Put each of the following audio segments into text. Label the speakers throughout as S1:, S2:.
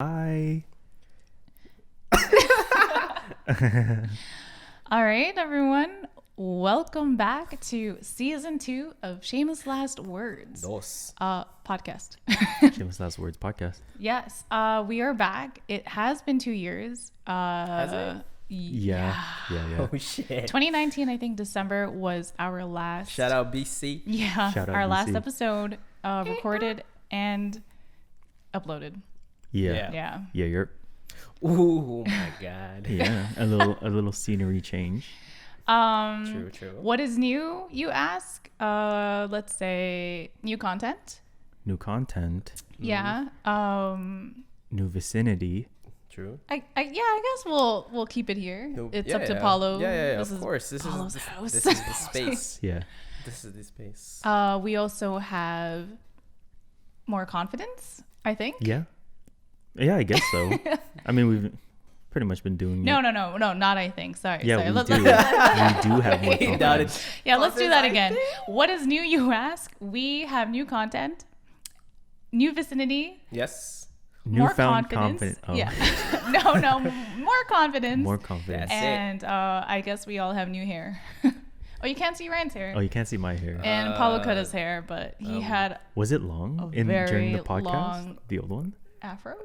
S1: Hi.
S2: All right, everyone. Welcome back to season 2 of Shameless Last Words podcast.
S1: Shameless Last Words Podcast.
S2: Yes, we are back. It has been 2 years.
S3: Has it?
S1: Yeah.
S3: Oh shit.
S2: 2019, I think December was our last.
S3: Shout out BC.
S2: Yeah,
S1: Shout out
S2: our
S1: BC.
S2: last episode recorded and uploaded.
S1: Yeah. You're.
S3: Ooh my god.
S1: Yeah, a little scenery change.
S3: True.
S2: What is new, you ask? Let's say new content.
S1: New content.
S2: Yeah.
S1: New vicinity.
S3: True.
S2: I guess we'll keep it here.
S3: No,
S2: It's
S3: yeah,
S2: up to
S3: yeah.
S2: Paulo.
S3: Yeah.
S2: This
S3: Of
S2: is
S3: course. This
S2: Paulo's
S3: is
S2: house.
S3: this is the space.
S1: Yeah.
S3: This is the space.
S2: We also have more confidence, I think.
S1: Yeah, I guess so. I mean, we've pretty much been doing
S2: No,
S1: it.
S2: not I think. Sorry.
S1: Yeah,
S2: sorry.
S1: we do. We do have more confidence.
S2: Yeah, let's do that again.
S3: Confidence,
S2: What is new, you ask? We have new content, new vicinity,
S3: Yes.
S2: more
S1: Newfound
S2: confidence.
S1: confidence. Oh.
S2: Yeah. No, more confidence.
S1: More confidence.
S3: That's
S2: and I guess we all have new hair. Oh, you can't see Ryan's hair.
S1: Oh, you can't see my hair.
S2: And Paulo cut his hair, but he had
S1: Was it long during
S2: very
S1: the podcast?
S2: long-
S1: The old one?
S2: afro.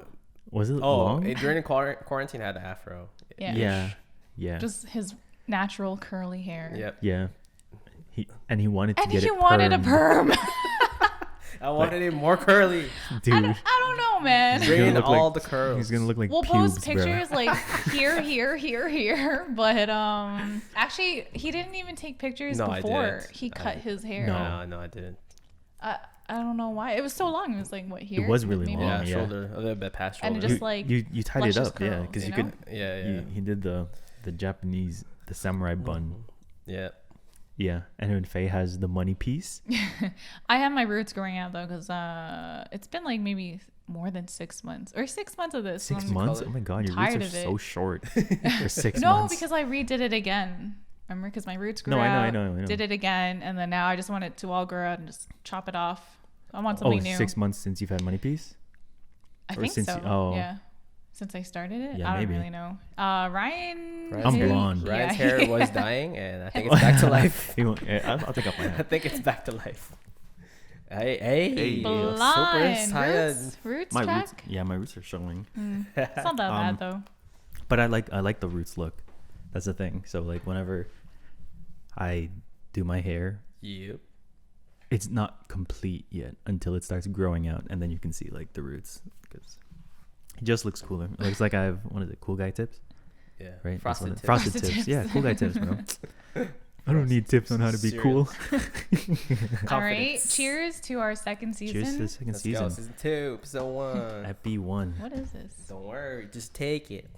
S1: Was it
S3: Oh,
S1: long?
S3: during the quarantine, I had an afro.
S2: Yeah.
S1: Yeah.
S2: Just his natural curly hair.
S3: Yep.
S1: Yeah. He wanted to
S2: And
S1: get
S2: he
S1: it
S2: wanted a
S1: permed.
S2: perm.
S3: I wanted it more curly.
S1: Dude.
S2: I don't know, man.
S1: He's
S3: Bring
S1: gonna
S3: in
S1: look
S3: all
S1: like-
S3: the curls.
S1: He's gonna look like
S2: We'll
S1: pubes,
S2: post
S1: bro.
S2: pictures like here, but actually he didn't even take pictures
S3: No, I
S2: before
S3: didn't.
S2: he cut his hair.
S3: No, I didn't.
S2: I don't know why. It was so long. It was like what here?
S1: It was really
S2: Maybe.
S1: long.
S3: Yeah,
S1: yeah.
S3: shoulder, a little bit past
S2: And
S3: shoulder.
S2: it just like
S1: you tied it
S2: luscious
S1: up, yeah,
S2: curls,
S1: because you
S2: know?
S1: could.
S3: yeah.
S1: He did the Japanese, the samurai bun.
S3: Yeah.
S1: Yeah, and then Faye has the money piece.
S2: I have my roots growing out though, because it's been like maybe more than 6 months or 6 months of this.
S1: 6
S2: I'm
S1: months?
S3: color.
S1: Oh my god, your
S2: tired
S1: roots are
S2: of
S1: so
S2: it.
S1: short for 6
S2: No,
S1: months.
S2: because I redid it again. Remember, because my roots grew
S1: No,
S2: out.
S1: I know.
S2: Did it again, and then now I just want it to all grow out and just chop it off. I want
S1: Oh,
S2: something new.
S1: 6 months since you've had money piece?
S2: I
S1: or
S2: think
S1: since
S2: so.
S1: you-
S2: Yeah, since I started it.
S1: Yeah,
S2: I don't
S1: maybe.
S2: really know. Ryan.
S1: I'm blonde.
S3: Ryan's hair was dying, and I think it's back to life.
S1: I'll take off my
S3: I
S1: hat.
S3: think it's back to life. Hey,
S2: Blonde.
S3: super tired.
S2: Roots
S1: My
S2: check.
S1: roots, yeah, my roots are showing.
S2: It's not that bad though.
S1: But I like the roots look. That's the thing. So like whenever I do my hair,
S3: Yep.
S1: it's not complete yet until it starts growing out, and then you can see like the roots because it just looks cooler. It looks like I have cool guy tips,
S3: Yeah.
S1: right? That's what
S3: Frosted
S1: it-
S3: tips.
S1: Frosted
S2: Frosted
S1: tips.
S2: tips.
S1: Yeah, cool guy tips, bro. I don't need tips on how to be
S3: Cereal.
S1: cool.
S2: All right.
S3: Confidence.
S2: Cheers to our second season.
S1: Cheers to the second
S3: Let's
S1: season.
S3: go. Season 2, episode 1.
S1: At B1.
S2: What is this?
S3: Don't worry. Just take it.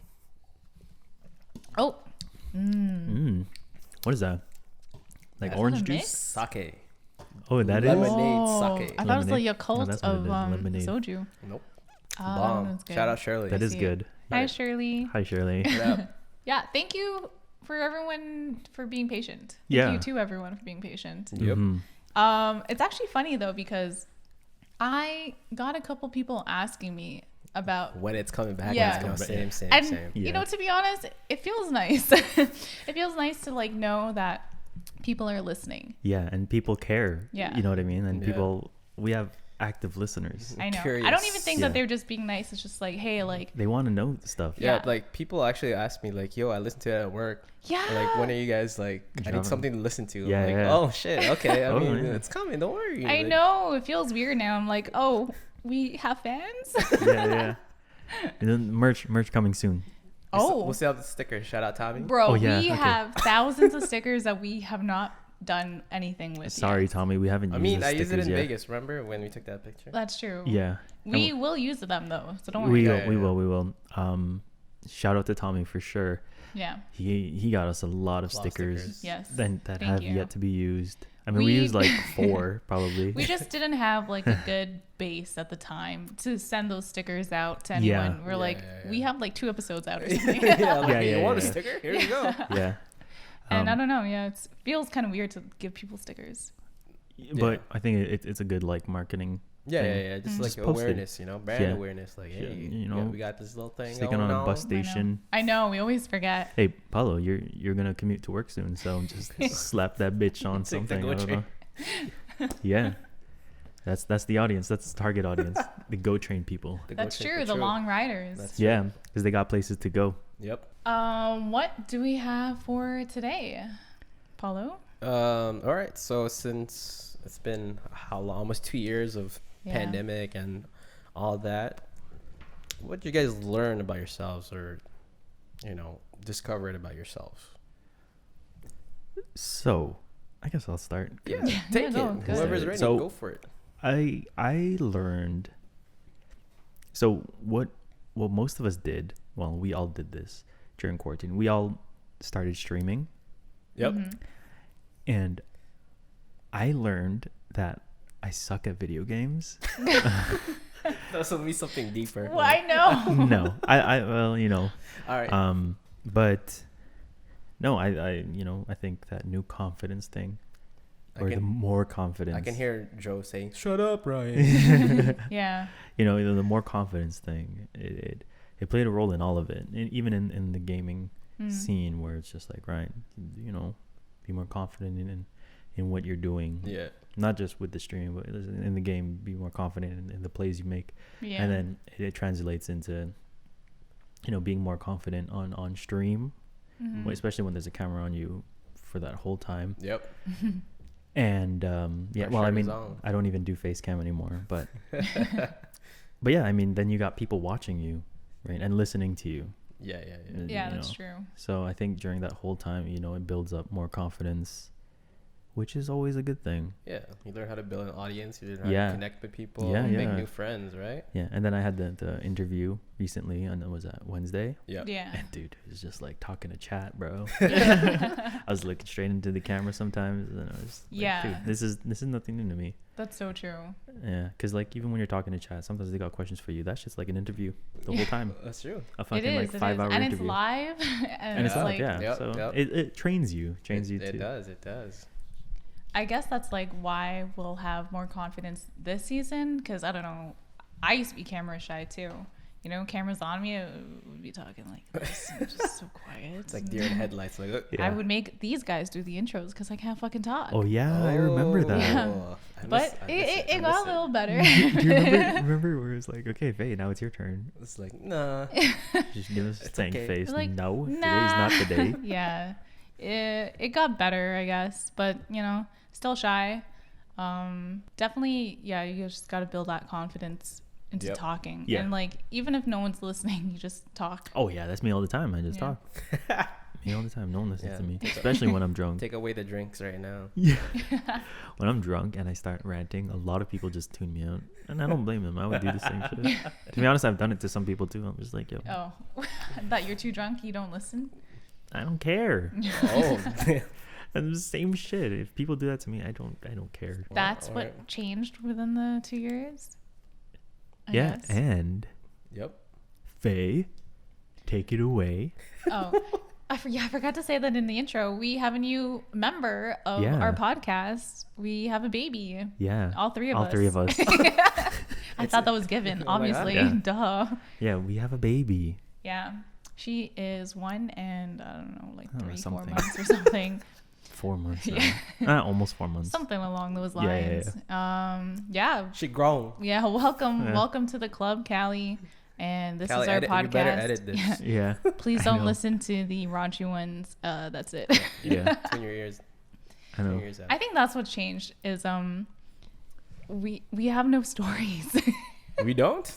S2: Oh.
S1: What is that? Like
S2: That's
S1: orange
S2: not a
S1: juice?
S2: mix?
S3: Sake.
S1: Oh, that is.
S3: Lemonade
S2: Oh,
S3: sake.
S2: I thought it was like
S1: Lemonade?
S2: a cult
S1: No, that's what it
S2: of
S1: is, lemonade.
S2: soju.
S3: Nope.
S2: Oh,
S3: Bomb.
S2: that's good.
S3: Shout out Shirley.
S1: That is
S2: see it.
S1: good.
S2: Hi, Shirley.
S1: Hi, Shirley.
S3: What up?
S2: Yeah, thank you for everyone for being patient. Thank
S1: Yeah.
S2: you to everyone for being patient.
S3: Yep.
S1: Mhm.
S2: It's actually funny though because I got a couple people asking me about
S3: When it's coming back.
S2: Yeah.
S3: No, same.
S2: and
S1: Yeah.
S2: you know, to be honest, it feels nice. It feels nice to like know that people are listening.
S1: Yeah, and people care.
S2: Yeah.
S1: You know what I mean? And
S3: Yeah.
S1: we have active listeners.
S2: I know. I
S3: Curious.
S2: don't even think
S1: Yeah.
S2: that they're just being nice. It's just like, hey, like,
S1: They want to know stuff.
S3: Yeah,
S2: Yeah.
S3: like people actually ask me, like, yo, I listen to it at work.
S2: yeah.
S3: Like, when are you guys, like, I
S1: Dropping.
S3: need something to listen to.
S1: Yeah,
S3: I'm like,
S1: yeah.
S3: oh, shit. Okay. I
S1: Oh,
S3: mean,
S1: yeah.
S3: it's coming. Don't worry.
S2: I
S3: Like,
S2: know. It feels weird now. I'm like, oh, we have fans?
S1: Yeah. And then merch coming soon.
S2: Oh,
S3: We'll see how the sticker. Shout out Tommy.
S2: bro,
S1: Oh, yeah,
S2: we
S1: okay.
S2: have thousands of stickers that we have not done anything with
S1: Sorry,
S2: yet.
S1: Tommy, we haven't
S3: I
S1: used
S3: mean,
S1: the
S3: I used it in
S1: stickers yet.
S3: Vegas. Remember when we took that picture?
S2: That's true.
S1: Yeah.
S2: We will use them though, so don't worry.
S1: We
S3: Yeah,
S1: will.
S3: yeah.
S1: We will. Shout out to Tommy for sure.
S2: Yeah.
S1: He got us a lot of
S3: A lot of
S1: stickers.
S3: stickers.
S2: Yes.
S1: That
S2: Thank
S1: have
S2: you.
S1: yet to be used. I mean, we
S2: We-
S1: used like 4 probably.
S2: We just didn't have like a good base at the time to send those stickers out to anyone.
S1: Yeah.
S2: We're
S3: Yeah,
S2: like,
S3: yeah,
S2: we
S3: yeah.
S2: have like 2 episodes out or something.
S3: yeah, like,
S1: Yeah,
S3: you
S1: yeah,
S3: want a
S1: yeah.
S3: sticker? Here you go.
S1: Yeah.
S2: And I don't know. Yeah, it feels kind of weird to give people stickers.
S1: But I think it's a good like marketing
S3: Yeah. Just like
S1: Just post it.
S3: awareness, brand
S1: Yeah.
S3: awareness. Like,
S1: Yeah,
S3: hey, we got this little thing
S1: Stick it
S3: going
S1: on a
S3: on.
S1: bus station.
S2: I know. We always forget.
S1: Hey, Paulo, you're gonna commute to work soon, so just slap that bitch on
S3: Take the
S1: something.
S3: GO
S1: I don't
S3: train.
S1: know. Yeah, that's the audience. That's the target audience. The GO train people.
S3: The GO
S2: That's
S3: train
S2: true.
S3: for
S2: The
S3: true.
S2: long riders.
S3: That's true.
S1: Yeah, because they got places to go.
S3: Yep.
S2: What do we have for today, Paulo?
S3: All right. So since it's been how long? Almost 2 years of
S2: Yeah.
S3: pandemic and all that. What did you guys learn about yourselves, or discover it about yourselves?
S1: So, I guess I'll start.
S3: Yeah, take
S2: go,
S3: it.
S2: go
S3: Whoever's
S2: ahead.
S3: ready,
S1: So-
S3: go for it.
S1: I learned. So what most of us did. Well, we all did this during quarantine. We all started streaming,
S3: Yep.
S2: Mhm.
S1: and I learned that I suck at video games.
S3: This will be something deeper.
S2: Well, I know.
S1: No, I well,
S3: All right.
S1: but no, I think that new confidence thing,
S3: I
S1: or the
S3: can-
S1: more confidence.
S3: I can hear Joe saying, "Shut up, Ryan."
S2: Yeah.
S1: the more confidence thing. It played a role in all of it, and even in the gaming
S2: Mm.
S1: scene, where it's just like, right, be more confident in what you're doing.
S3: Yeah.
S1: Not just with the stream, but in the game, be more confident in the plays you make.
S2: Yeah.
S1: And then it translates into being more confident on stream,
S2: Mhm.
S1: especially when there's a camera on you for that whole time.
S3: Yep.
S1: And yeah, well, I
S3: Pressure is
S1: mean,
S3: on.
S1: I don't even do face cam anymore, but but yeah, I mean, then you got people watching you, right, and listening to you.
S3: Yeah.
S2: Yeah, that's true.
S1: So I think during that whole time, it builds up more confidence, which is always a good thing.
S3: Yeah. You learn how to build an audience. You learn how
S1: Yeah.
S3: to connect with people.
S1: Yeah,
S3: Make
S1: yeah.
S3: new friends, right?
S1: Yeah, and then I had the interview recently, and it was that Wednesday.
S3: Yep.
S2: Yeah.
S1: And dude, it was just like talking to chat, bro. I was looking straight into the camera sometimes, and I was like,
S2: Yeah.
S1: dude, this is nothing new to me.
S2: That's so true.
S1: Yeah, because like even when you're talking to chat, sometimes they got questions for you. That's just like an interview the whole time.
S3: That's true.
S1: A
S2: It
S1: fucking
S2: is.
S1: like 5-hour
S2: and
S1: interview.
S2: it's live.
S1: And it's
S3: Yeah.
S1: live,
S2: like,
S1: yeah.
S3: Yep,
S1: So
S3: yep.
S1: it trains you
S3: It
S1: too.
S3: does. It does.
S2: I guess that's like why we'll have more confidence this season. Because I don't know, I used to be camera shy too. Cameras on me, I would be talking like this, and just so quiet.
S3: It's like deer in headlights. Like, look.
S1: Yeah.
S2: I would make these guys do the intros because I can't fucking talk.
S1: Oh yeah, I remember that.
S2: Yeah. But it got a little better.
S1: Do you remember where it was like, okay, Faye, now it's your turn.
S3: It's like, nah.
S1: Just give us a
S3: It's
S1: stank
S3: okay.
S1: face.
S2: Like,
S1: No, today's
S2: nah.
S1: not the day.
S2: Yeah, it got better, I guess, but still shy. Definitely, yeah, you just got to build that confidence into
S3: Yep.
S2: talking.
S1: Yeah.
S2: And like, even if no one's listening, you just talk.
S1: Oh yeah, that's me all the time. I just
S2: Yeah.
S1: talk. Me all the time. No one listens
S3: Yeah.
S1: to me, especially when I'm drunk.
S3: Take away the drinks right now.
S1: Yeah. When I'm drunk and I start ranting, a lot of people just tune me out, and I don't blame them. I would do the same shit. To be honest, I've done it to some people too. I'm just like, yo,
S2: Oh, that you're too drunk, you don't listen.
S1: I don't care.
S3: Oh.
S1: And the same shit. If people do that to me, I don't care.
S2: That's
S3: alright.
S2: what changed within the 2 years. I
S1: Yeah,
S2: guess.
S1: and
S3: Yep.
S1: Faye, take it away.
S2: Oh, I forgot to say that in the intro. We have a new member of
S1: Yeah.
S2: our podcast. We have a baby.
S1: Yeah,
S2: All three of
S1: all
S2: us.
S1: three of us.
S2: I thought that was given,
S3: Oh my God.
S2: obviously.
S1: Yeah.
S2: Duh.
S1: Yeah, we have a baby.
S2: Yeah. She is 1 and I don't know, like
S1: I don't know,
S2: 3-4
S1: something.
S2: months or something.
S1: 4 months.
S2: Yeah.
S1: Almost 4 months.
S2: Something along those
S1: Yeah,
S2: lines. Yeah.
S3: She grown.
S2: Yeah. Welcome.
S1: Yeah.
S2: Welcome to the club, Callie. And this
S3: Callie,
S2: is our
S3: edit,
S2: podcast.
S3: you better edit this.
S2: Yeah.
S1: Yeah.
S2: Please
S1: I
S2: don't
S1: know.
S2: listen to the raunchy ones. That's it.
S1: Yeah,
S3: Tune your ears.
S1: I know.
S3: Tune your ears out.
S2: I think that's what changed is we have no stories.
S3: We don't?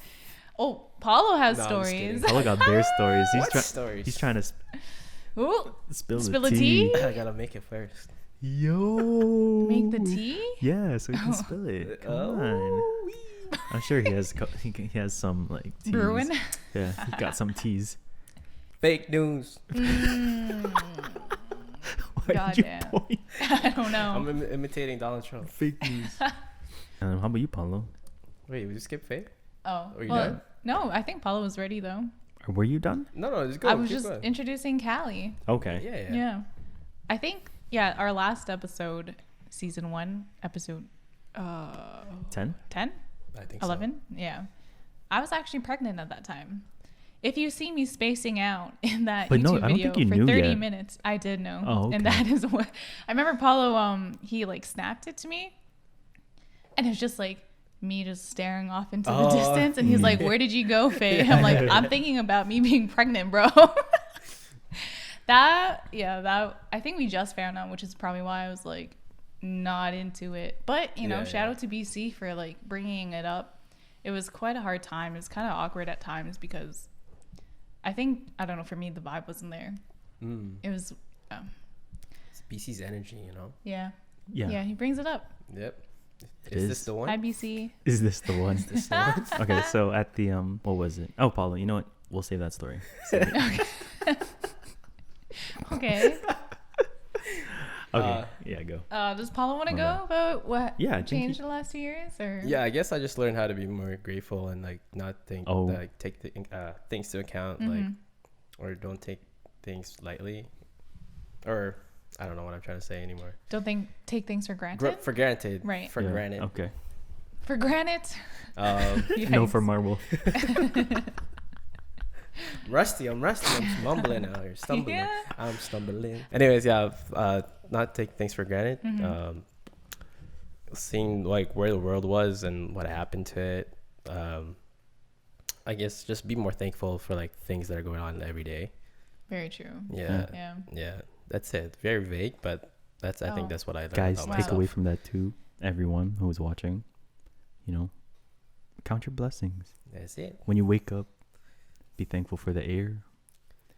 S2: Oh, Paulo has
S3: No, I'm just
S2: stories.
S3: kidding.
S1: Paulo got their stories.
S3: What stories?
S1: He's trying to
S2: Ooh,
S1: spill
S2: Spill
S1: the
S2: the
S1: tea.
S2: tea?
S3: I gotta make it first.
S1: Yo.
S2: make the tea.
S1: Yeah, so he can
S2: Oh.
S1: spill it. Come
S3: Oh,
S1: on.
S3: wee.
S1: I'm sure he has he has some like teas.
S2: Brewing.
S1: Yeah, he got some teas.
S3: Fake news.
S2: Mm,
S1: Why did you
S2: Goddamn.
S1: point?
S2: I don't know.
S3: I'm imitating Donald Trump.
S1: Fake news. How about you, Paulo?
S3: Wait, we just skip fake?
S2: Oh,
S3: Are you
S2: well,
S3: done?
S2: no, I think Paulo was ready though.
S1: Or were you done?
S3: No, just go.
S2: I was
S3: keep
S2: just
S3: going.
S2: introducing Callie.
S1: Okay.
S3: Yeah.
S2: Yeah. I think our last episode, season 1, episode
S1: 10?
S2: 10.
S3: I think
S2: 11? Yeah. I was actually pregnant at that time. If you see me spacing out in that
S1: But no,
S2: YouTube
S1: I don't
S2: video
S1: think you
S2: for
S1: knew
S2: 30
S1: yet.
S2: minutes, I did know.
S1: Oh, okay.
S2: And that is what I remember. Paulo, he like snapped it to me, and it was just like me just staring off into the distance, and he's like, "Where did you go, Faye?" I'm like, "I'm thinking about me being pregnant, bro." that I think we just found out, which is probably why I was like not into it. But you know, shout out to BC for like bringing it up. It was quite a hard time. It was kind of awkward at times because I don't know, for me the vibe wasn't there. It was
S3: It's BC's energy, you know.
S2: yeah,
S1: Yeah.
S2: he brings it up.
S3: Yep.
S1: It
S3: Is
S1: is.
S3: this the one?
S2: Hi BC.
S1: Is this the one?
S3: This the one?
S1: Okay, so at the what was it? Oh, Paulo, you know what? We'll save that story.
S2: Okay.
S1: Okay, yeah, go.
S2: Does Paulo want to
S1: My
S2: go
S1: bad.
S2: about what
S1: Yeah,
S2: changed the last 2 years? Or
S3: Yeah, I guess I just learned how to be more grateful and like not think like take the things to account, like, or don't take things lightly, or I don't know what I'm trying to say anymore.
S2: don't take things for granted.
S3: For granted,
S2: Right.
S3: For
S1: Yeah,
S3: granted.
S1: Okay.
S2: For granted.
S1: No for marble.
S3: I'm rusty. I'm mumbling out here, stumbling.
S2: Yeah.
S3: I'm stumbling. Anyways, yeah, not take things for granted. Seeing like where the world was and what happened to it. I guess just be more thankful for like things that are going on every day.
S2: Very true.
S3: Yeah. That's it. Very vague, but I think that's what I learned.
S1: Guys,
S3: about
S1: take
S3: myself.
S1: away from that too. Everyone who's watching, you know, count your blessings.
S3: That's it.
S1: When you wake up, be thankful for the air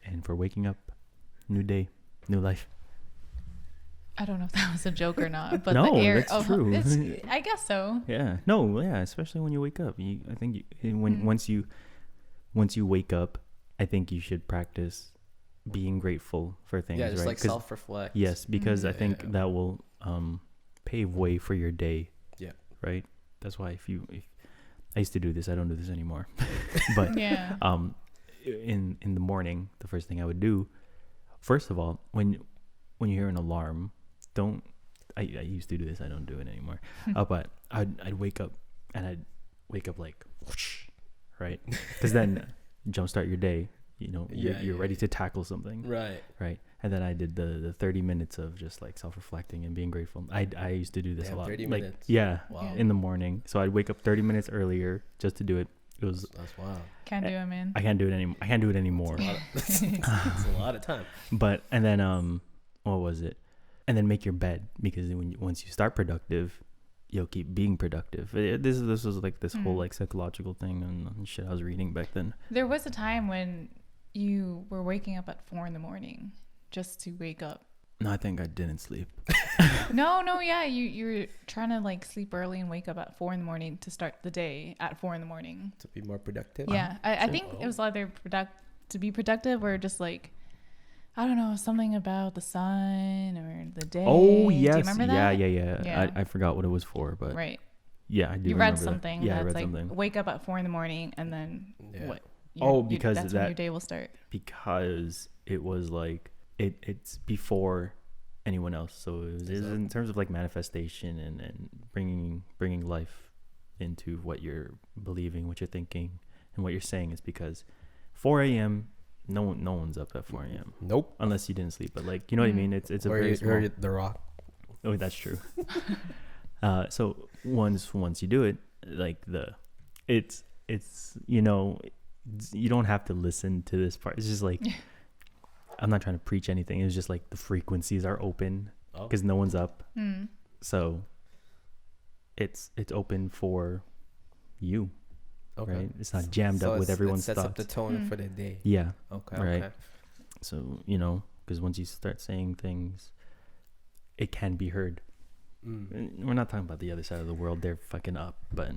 S1: and for waking up. New day, new life.
S2: I don't know if that was a joke or not, but
S1: No,
S2: the air.
S1: that's true.
S2: I guess so.
S1: Yeah. No. Yeah. Especially when you wake up. I think once you wake up, I think you should practice being grateful for things.
S3: Yeah, just
S1: right?
S3: like
S1: 'Cause-
S3: self-reflect.
S1: Yes, because I think
S3: Yeah.
S1: that will pave way for your day.
S3: Yeah.
S1: Right. That's why if I used to do this, I don't do this anymore. But
S2: Yeah.
S1: in the morning, the first thing I would do, first of all, when you hear an alarm, don't. I used to do this. I don't do it anymore. But I'd wake up and I'd wake up like, whoosh, right? Because then jumpstart your day. You know, you're ready to tackle something.
S3: Right.
S1: Right. And then I did the 30 minutes of just like self-reflecting and being grateful. I used to do this a lot.
S3: 30
S1: like,
S3: minutes.
S1: Yeah.
S3: Wow.
S1: In the morning. So I'd wake up 30 minutes earlier just to do it. It was.
S3: That's wild.
S2: Can't do it, man.
S1: I can't do it anymore. I can't do it anymore.
S3: It's a lot of time.
S1: But and then what was it? And then make your bed, because once you start productive, you'll keep being productive. This was like this whole like psychological thing and shit I was reading back then.
S2: There was a time when you were waking up at 4 a.m. just to wake up.
S1: No, I think I didn't sleep.
S2: No, yeah, you were trying to like sleep early and wake up at 4 a.m. to start the day at 4 a.m.
S3: To be more productive.
S2: Yeah, I think it was either to be productive or just like, I don't know, something about the sun or the day.
S1: Oh
S2: Do
S1: yes,
S2: you remember that?
S1: yeah. I forgot what it was for, but
S2: Right.
S1: yeah, I do.
S2: You
S1: remember
S2: read
S1: that.
S2: something.
S1: Yeah, I
S2: that's
S1: read
S2: like,
S1: something.
S2: wake up at 4 a.m. and then what?
S1: Because
S2: that's when your day will start.
S1: Because it was like it's before anyone else, so it was in terms of like manifestation and bringing life into what you're believing, what you're thinking, and what you're saying. Is because 4 a.m. no one's up at 4 a.m.
S3: Nope.
S1: unless you didn't sleep. But like, you know what I mean? It's a very small.
S3: Or the Rock.
S1: Oh, that's true. So once you do it, like it's you know, you don't have to listen to this part. It's just like, I'm not trying to preach anything. It's just like the frequencies are open because no one's up. So it's open for you.
S3: Okay.
S1: Right? It's not jammed up with everyone's
S3: thoughts. It sets
S1: thoughts.
S3: up the tone for the day.
S1: Yeah.
S3: Okay.
S1: Right.
S3: Okay.
S1: So, you know, because once you start saying things, it can be heard. And we're not talking about the other side of the world. They're fucking up, but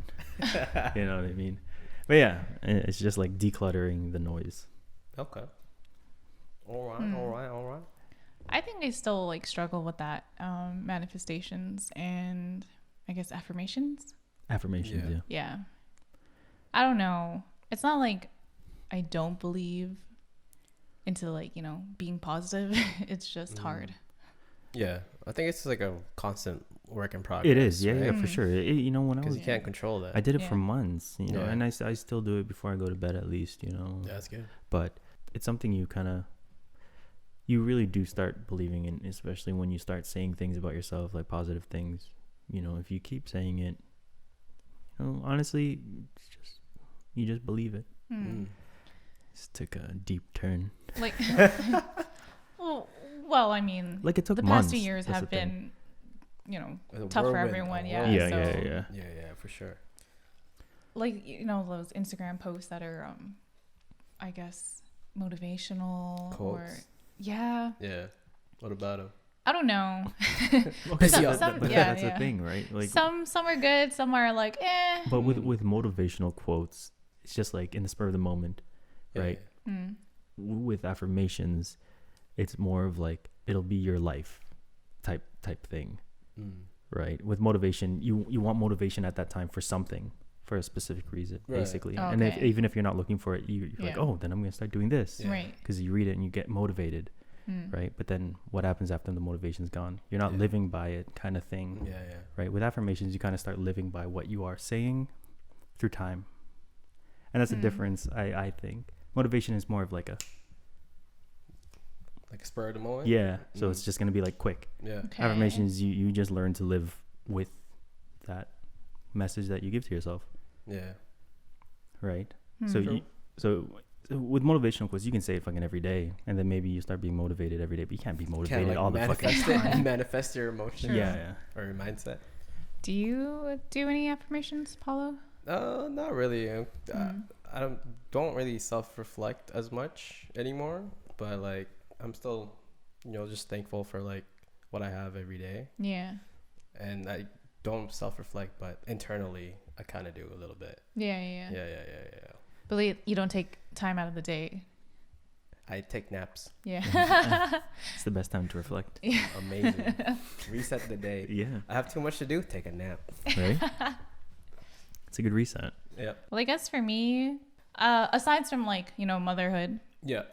S1: you know what I mean? But yeah, it's just like decluttering the noise.
S3: Okay. All right.
S2: I think I still like struggle with that, manifestations and I guess affirmations.
S1: Affirmations, yeah.
S2: Yeah. I don't know. It's not like I don't believe into like, you know, being positive. It's just hard.
S3: Yeah, I think it's like a constant work in progress.
S1: It is, yeah,
S3: right?
S1: yeah, for sure. You know, when I
S3: Because
S1: was,
S3: you can't control that.
S1: I did it for months, you know,
S3: Yeah.
S1: and I still do it before I go to bed at least, you know.
S3: Yeah, that's good.
S1: But it's something you really do start believing in, especially when you start saying things about yourself, like positive things. You know, if you keep saying it, you know, honestly, you just believe it. Just took a deep turn.
S2: Like, well, I mean,
S1: Like it took
S2: the
S1: months.
S2: past 2 years
S1: That's
S2: have
S1: the thing.
S2: been, you know,
S3: A
S2: tough for
S3: whirlwind,
S2: everyone.
S3: a
S2: Yeah.
S3: whirlwind.
S1: Yeah.
S3: Yeah, for sure.
S2: Like, you know, those Instagram posts that are, I guess, motivational or
S3: Quotes.
S2: yeah.
S3: Yeah. What about them?
S2: I don't know.
S1: Okay,
S2: Some-
S1: but
S2: some-
S1: but
S2: yeah,
S1: that's
S2: yeah.
S1: the thing, right? Like,
S2: Some are good, some are like, eh.
S1: but with motivational quotes, it's just like in the spur of the moment, right?
S2: Mm.
S1: With affirmations, it's more of like it'll be your life type thing, right? With motivation, you want motivation at that time for something, for a specific reason, basically.
S2: Okay.
S1: And even if you're not looking for it, you're like,
S2: Yeah.
S1: oh, then I'm gonna start doing this,
S2: Right.
S1: because you read it and you get motivated, right? But then what happens after the motivation's gone? You're not living by it, kind of thing.
S3: Yeah.
S1: Right? With affirmations, you kind of start living by what you are saying through time, and that's the difference. I think motivation is more of like a
S3: spur of the moment.
S1: yeah. So it's just gonna be like quick.
S3: Yeah.
S2: Okay.
S1: Affirmations, you just learn to live with that message that you give to yourself,
S3: Yeah.
S1: right?
S2: Hmm.
S1: So with motivational quotes, you can say it fucking every day, and then maybe you start being motivated every day, but you can't be motivated
S3: Can't, like,
S1: all the fucking
S3: manifest
S1: time.
S3: manifest your emotion.
S2: Sure.
S1: Yeah.
S3: Or your mindset.
S2: Do you do any affirmations, Paulo?
S3: Not really. I don't really self-reflect as much anymore, but like I'm still, just thankful for like what I have every day,
S2: Yeah.
S3: and I don't self-reflect, but internally I kind of do a little bit.
S2: Yeah.
S3: Yeah.
S2: But you don't take time out of the day.
S3: I take naps.
S2: Yeah.
S1: It's the best time to reflect.
S3: Amazing. Reset the day.
S1: Yeah.
S3: I have too much to do. Take a nap.
S1: Right. It's a good reset.
S3: Yeah.
S2: Well, I guess for me, aside from like, motherhood,
S3: Yeah.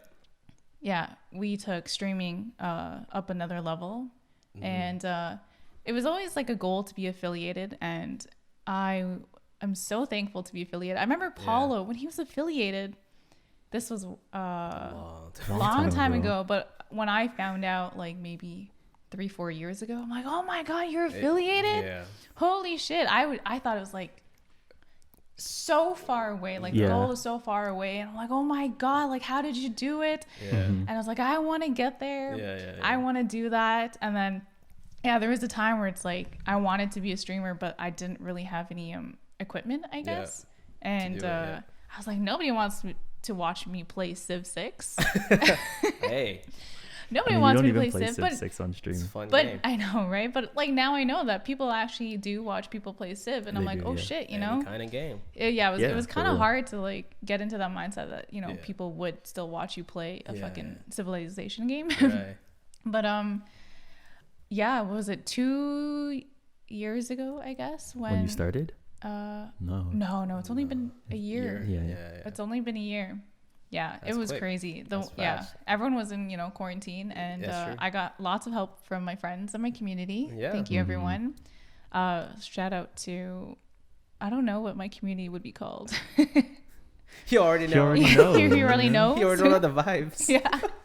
S2: yeah, we took streaming up another level. And it was always like a goal to be affiliated. And I am so thankful to be affiliated. I remember Paulo, when he was affiliated, this was a long time ago. But when I found out, like maybe 3-4 years ago, I'm like, oh my God, you're affiliated?
S3: Yeah.
S2: Holy shit. I thought it was like so far away, like the goal is so far away, and I'm like, oh my God, like how did you do it? And I was like, I want to get there.
S3: Yeah.
S2: I want to do that. And then there was a time where it's like I wanted to be a streamer, but I didn't really have any equipment, I guess. And I was like, nobody wants to watch me play Civ 6.
S3: Hey,
S2: Nobody wants me to play
S1: Civ
S2: Civ, but
S1: 6 on stream.
S3: it's a fun
S2: but
S3: game.
S2: I know, right? But like now I know that people actually do watch people play Civ, and I'm
S1: They
S2: like,
S1: do,
S2: oh
S1: yeah.
S2: shit,
S3: Any kind of game.
S2: it was
S1: for
S2: kind of
S1: real.
S2: hard to like get into that mindset that people would still watch you play a
S3: Yeah.
S2: fucking civilization game.
S3: Right.
S2: But what was it, 2 years ago, I guess,
S1: When you started?
S2: No, it's only been a year.
S1: Yeah.
S2: It's only been a year. Yeah,
S3: That's
S2: it was
S3: quick.
S2: crazy.
S3: That's fast.
S2: Everyone was in quarantine, and
S3: That's true.
S2: I got lots of help from my friends and my community.
S3: Yeah.
S2: Thank you, everyone. Shout out to, I don't know what my community would be called.
S3: You already know.
S1: You already know.
S2: You already know.
S3: You already know the vibes.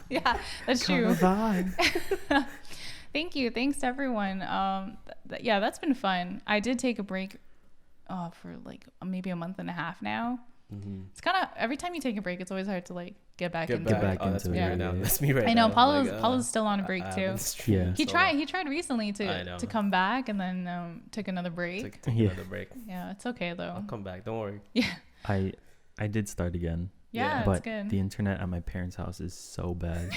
S2: Yeah, that's true.
S1: Vibe.
S2: Thank you. Thanks to everyone. That's been fun. I did take a break for like maybe a month and a half now. It's kind of, every time you take a break, it's always hard to like get back into
S1: back
S2: it.
S3: Oh, that's
S1: into
S3: me
S1: it,
S3: right now.
S1: yeah.
S3: That's me right now.
S2: I know
S3: I'm
S2: Paulo's still on a break
S3: I
S2: too.
S3: haven't streamed
S1: Yeah.
S3: so
S2: He tried recently
S3: I know.
S2: to come back, and then took another break.
S3: Take
S1: Yeah.
S3: another break.
S2: Yeah, it's okay though.
S3: I'll come back. Don't worry.
S2: Yeah,
S1: I did start again.
S2: yeah,
S1: but
S2: it's good.
S1: the internet at my parents' house is so bad.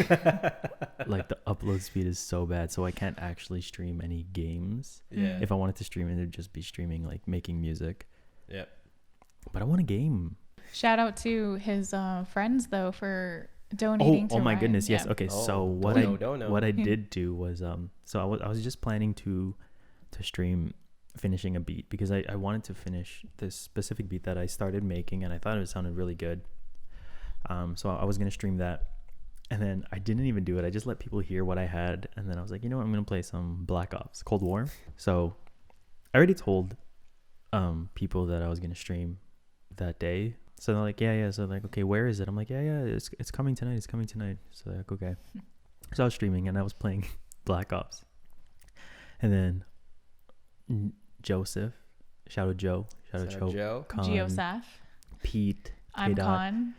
S1: Like the upload speed is so bad, so I can't actually stream any games.
S3: Yeah.
S1: If I wanted to stream it, it'd just be streaming like making music.
S3: Yeah.
S1: But I want a game.
S2: Shout out to his friends though for donating to
S1: Oh my
S2: Ryan.
S1: goodness, yes.
S2: Yeah.
S1: Okay,
S3: Oh,
S1: so
S3: don't know.
S1: what I did do was so I was just planning to stream finishing a beat, because I wanted to finish this specific beat that I started making, and I thought it sounded really good. So I was gonna stream that, and then I didn't even do it. I just let people hear what I had, and then I was like, you know what, I'm gonna play some Black Ops Cold War. So I already told people that I was gonna stream that day. So they're like, yeah. So like, okay, where is it? I'm like, yeah, it's coming tonight. It's coming tonight. So they're like, okay. So I was streaming and I was playing Black Ops. And then Joseph, shout out Joe, shout out Joe, Con,
S2: Geosaf,
S1: Pete,
S2: I'm
S1: K-Dot.
S2: Con.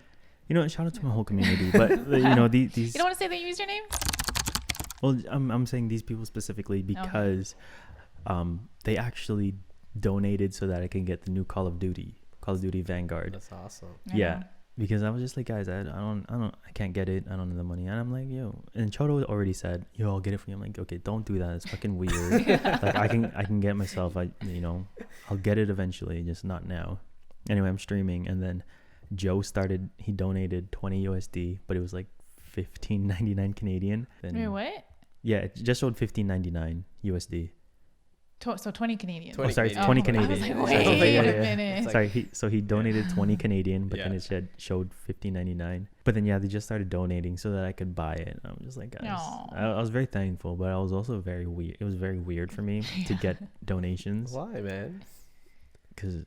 S1: You know, shout out to my whole community. But you know, these.
S2: You don't want to say their username?
S1: Well, I'm saying these people specifically because they actually donated so that I can get the new Call of Duty Vanguard.
S3: That's awesome.
S1: Yeah, because I was just like, guys, I can't get it. I don't have the money. And I'm like, yo, and Chodo already said, yo, I'll get it for you. I'm like, okay, don't do that. It's fucking weird. Like I can get myself. I'll get it eventually, just not now. Anyway, I'm streaming, and then Joe started. He donated 20 USD, but it was like 15.99 Canadian. Then,
S2: wait, what?
S1: Yeah, it just showed 15.99 USD.
S2: So 20 Canadian.
S1: 20 sorry, Canadian. 20 Canadian.
S2: I was like, wait a minute.
S1: Like, sorry, he donated 20 Canadian, but then it showed 15.99. But then they just started donating so that I could buy it. I'm just like, guys, I was very thankful, but I was also very weird. It was very weird for me to get donations.
S3: Why, man?
S1: Because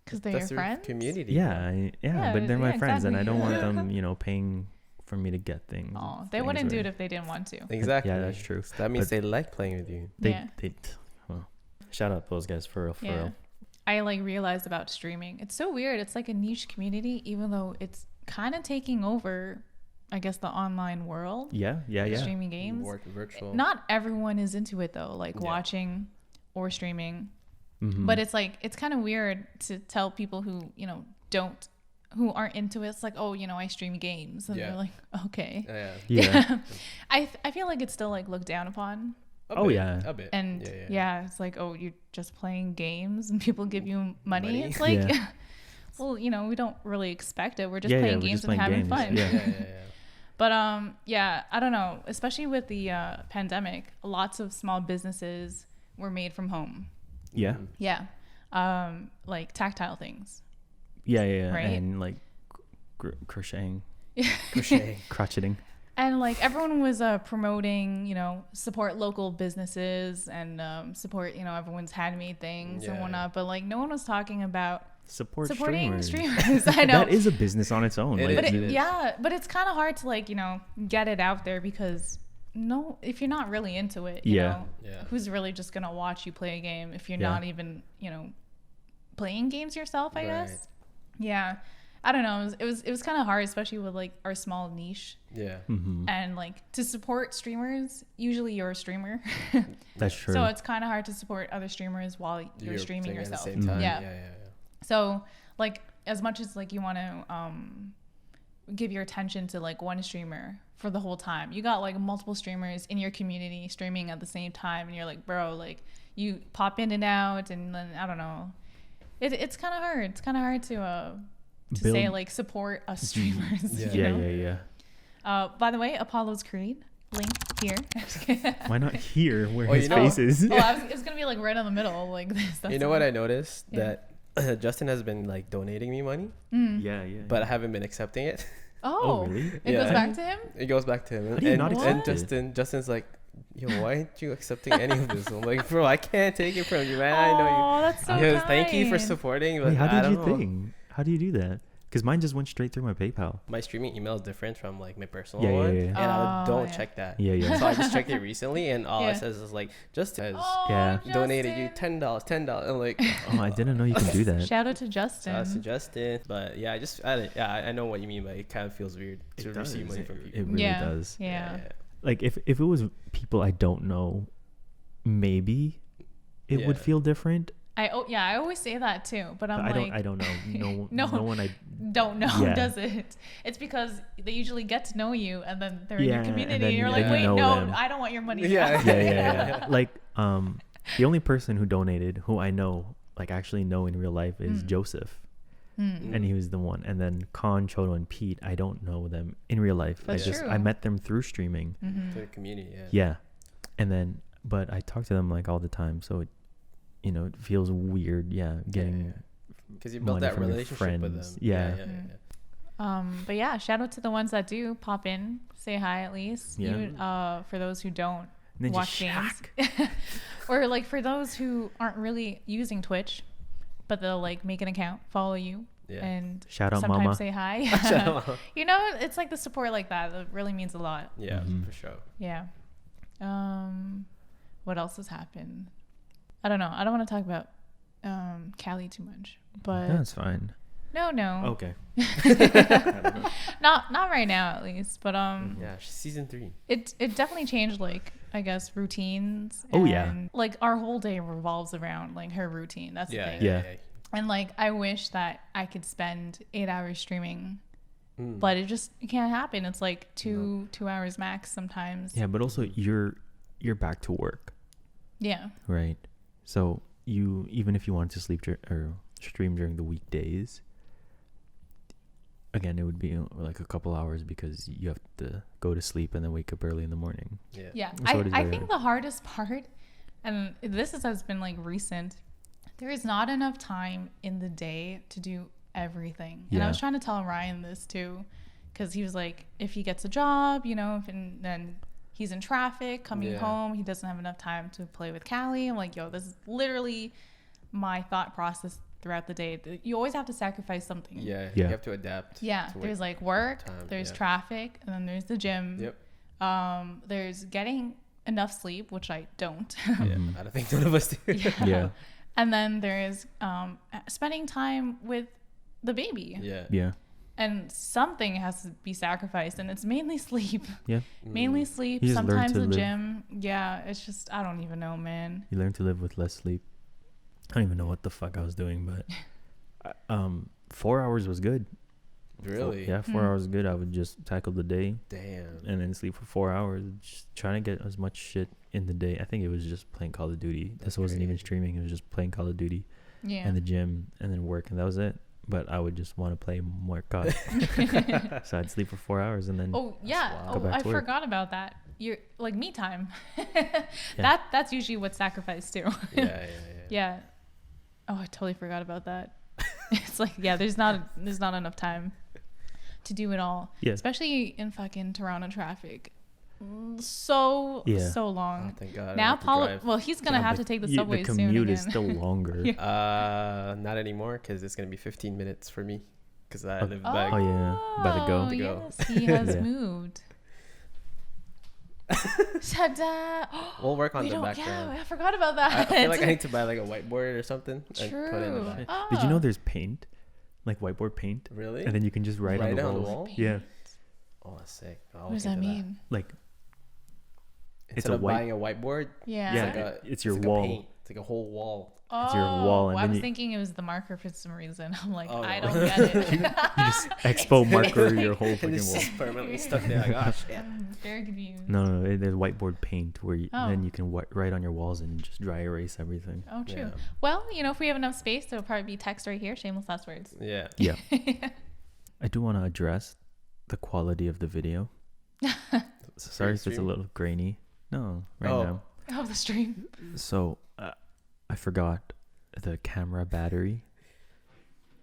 S2: because they're your friends.
S3: Community.
S1: Yeah, but they're my friends,
S2: exactly.
S1: and I don't want them, paying for me to get things.
S2: Oh, they wouldn't do it if they didn't want to.
S3: Exactly.
S1: Yeah, that's true.
S3: So that means they like playing with you.
S1: Well, shout out those guys for real.
S2: I realized about streaming. It's so weird. It's like a niche community, even though it's kind of taking over, I guess, the online world.
S1: Yeah.
S2: Streaming games.
S3: Virtual.
S2: Not everyone is into it though, watching or streaming. Mm-hmm. But it's kind of weird to tell people who, who aren't into it. It's like, oh, I stream games. And they're like, okay.
S1: Yeah.
S2: I feel like it's still looked down upon.
S3: A bit.
S2: And it's like, oh, you're just playing games and people give you money. It's like, well, we don't really expect it. We're just playing games and having fun.
S1: Yeah.
S2: But I don't know. Especially with the pandemic, lots of small businesses were made from home.
S1: Yeah.
S2: Yeah. Like tactile things.
S1: Yeah.
S2: Right?
S1: And crocheting. Crocheting.
S2: And everyone was promoting, support local businesses and support, everyone's handmade things and whatnot. But no one was talking about supporting streamers. I know
S1: that is a business on its own.
S2: But it's kind of hard to get it out there because if you're not really into it, you know, who's really just gonna watch you play a game if you're not even playing games yourself? I guess. Yeah. I don't know. It was kind of hard, especially with our small niche.
S3: Yeah.
S1: Mm-hmm.
S2: And to support streamers, usually you're a streamer.
S1: That's true.
S2: So it's kind of hard to support other streamers while you're streaming yourself.
S3: At the same time.
S2: Yeah. So as much as you want to give your attention to one streamer for the whole time, you got multiple streamers in your community streaming at the same time, and you're like, bro, you pop in and out, and then I don't know. It's kind of hard. It's kind of hard to say support us streamers.
S1: Yeah.
S2: By the way, Apollo's Creed link here.
S1: Why not here where his face is?
S2: It's gonna be right in the middle this.
S3: You know what I noticed? That Justin has been like donating me money.
S1: Yeah.
S3: But I haven't been accepting it.
S2: Oh,
S1: really?
S2: It goes back to him?
S3: It goes back to him.
S1: How do you not accept
S3: and Justin's like, yo, why aren't you accepting any of this? I'm like, bro, I can't take it from you, man. I know you.
S2: Oh, that's so
S3: Because
S2: kind.
S3: thank you for supporting. But
S1: Wait, how did you think? How do you do that? Because mine just went straight through my PayPal.
S3: My streaming email is different from my personal one.
S1: Yeah.
S3: And I don't check that.
S1: Yeah.
S3: So I just checked it recently, and all it says is Justin has donated you $10. I'm like,
S1: oh, I didn't know you can do that.
S2: Shout out to Justin.
S3: But yeah, I know what you mean, but it kind of feels weird to receive money from people.
S1: It really does.
S2: Yeah.
S1: If it was people I don't know, maybe it would feel different.
S2: I always say that too, but I
S1: don't know. No one I
S2: don't know does it. It's because they usually get to know you, and then they're in your community, and you're like, wait, no, I don't want your money.
S1: Yeah. The only person who donated, who I know, actually know in real life, is Joseph, and he was the one. And then Con, Chodo, and Pete, I don't know them in real life. I met them through streaming.
S3: To the community.
S1: Yeah, and then but I talk to them all the time, so it feels weird, getting
S3: because you built that relationship with them.
S1: Yeah.
S2: But shout out to the ones that do pop in, say hi at least.
S1: Yeah.
S2: For those who don't,
S1: And then
S2: watch games. Or like for those who aren't really using Twitch, but they'll like make an account, follow you, and
S1: shout out
S2: sometimes
S1: mama.
S2: say hi. You know, it's like the support like that really means a lot.
S3: Yeah, for sure.
S2: Yeah. What else has happened? I don't know. I don't want to talk about Callie too much, but
S1: That's fine.
S2: No.
S1: Okay.
S2: Not right now, at least. But
S3: Yeah, season 3.
S2: It definitely changed, like, I guess, routines.
S1: Oh, yeah.
S2: Like our whole day revolves around like her routine. That's the thing.
S1: Yeah.
S2: And like I wish that I could spend 8 hours streaming, but it can't happen. It's like 2 hours max sometimes.
S1: Yeah, but also you're back to work.
S2: Yeah.
S1: Right. So you, even if you wanted to sleep or stream during the weekdays, again, it would be like a couple hours because you have to go to sleep and then wake up early in the morning.
S2: Yeah.
S1: So
S2: I think the hardest part, and has been like recent, there is not enough time in the day to do everything. And I was trying to tell Ryan this too, because he was like, if he gets a job, you know, and then he's in traffic coming home, he doesn't have enough time to play with Callie. I'm like, yo, this is literally my thought process throughout the day. You always have to sacrifice something.
S3: You have to adapt.
S2: There's like work, there's traffic, and then there's the gym. There's getting enough sleep, which I don't.
S3: I don't think none of us do.
S2: And then there's spending time with the baby. And something has to be sacrificed, and it's mainly sleep. Mainly sleep, sometimes the gym. It's just, I don't even know, man.
S1: You learn to live with less sleep. I don't even know what the fuck I was doing, but 4 hours was good.
S3: Really?
S1: 4 hours was good. I would just tackle the day.
S3: Damn.
S1: And then sleep for 4 hours. Just trying to get as much shit in the day. I think it was just playing Call of Duty. This wasn't even streaming. It was just playing Call of Duty. And the gym and then work, and that was it. But I would just want to play more COD. So I'd sleep for 4 hours and then
S2: go back to work. Forgot about that. You're like me time. That's usually what's sacrificed too. Yeah. Oh, I totally forgot about that. It's like, there's not enough time to do it all. Especially in fucking Toronto traffic. So long.
S3: Oh, thank God.
S2: Now he's gonna have to take the subway soon. The
S1: commute is still longer.
S3: Not anymore, because it's gonna be 15 minutes for me, because I live back.
S1: By the go.
S2: Yes, he has moved.
S3: We'll work on the background.
S2: I forgot about that.
S3: I feel like I need to buy like a whiteboard or something.
S2: True.
S3: And put it in the back.
S1: Did you know there's paint, like whiteboard paint?
S3: Really?
S1: And then you can just write on the wall. Yeah.
S3: Oh, that's sick.
S2: What does that mean?
S1: Like,
S3: instead of buying a whiteboard,
S1: it's your
S3: like
S1: wall.
S3: It's like a whole wall.
S2: Oh,
S1: it's your wall. And
S2: I
S1: then
S2: was thinking it was the marker for some reason. I'm like, I don't get it.
S1: You just expo marker your whole fucking wall.
S3: It's permanently stuck there. Like, oh, shit.
S2: I'm very confused.
S1: No, there's whiteboard paint where then you can write on your walls and just dry erase everything.
S2: Oh, true. Yeah. Well, if we have enough space, there'll probably be text right here. Shameless last words.
S3: Yeah.
S1: I do want to address the quality of the video. Sorry if it's a little grainy. No, now.
S2: Oh, the stream.
S1: So I forgot the camera battery,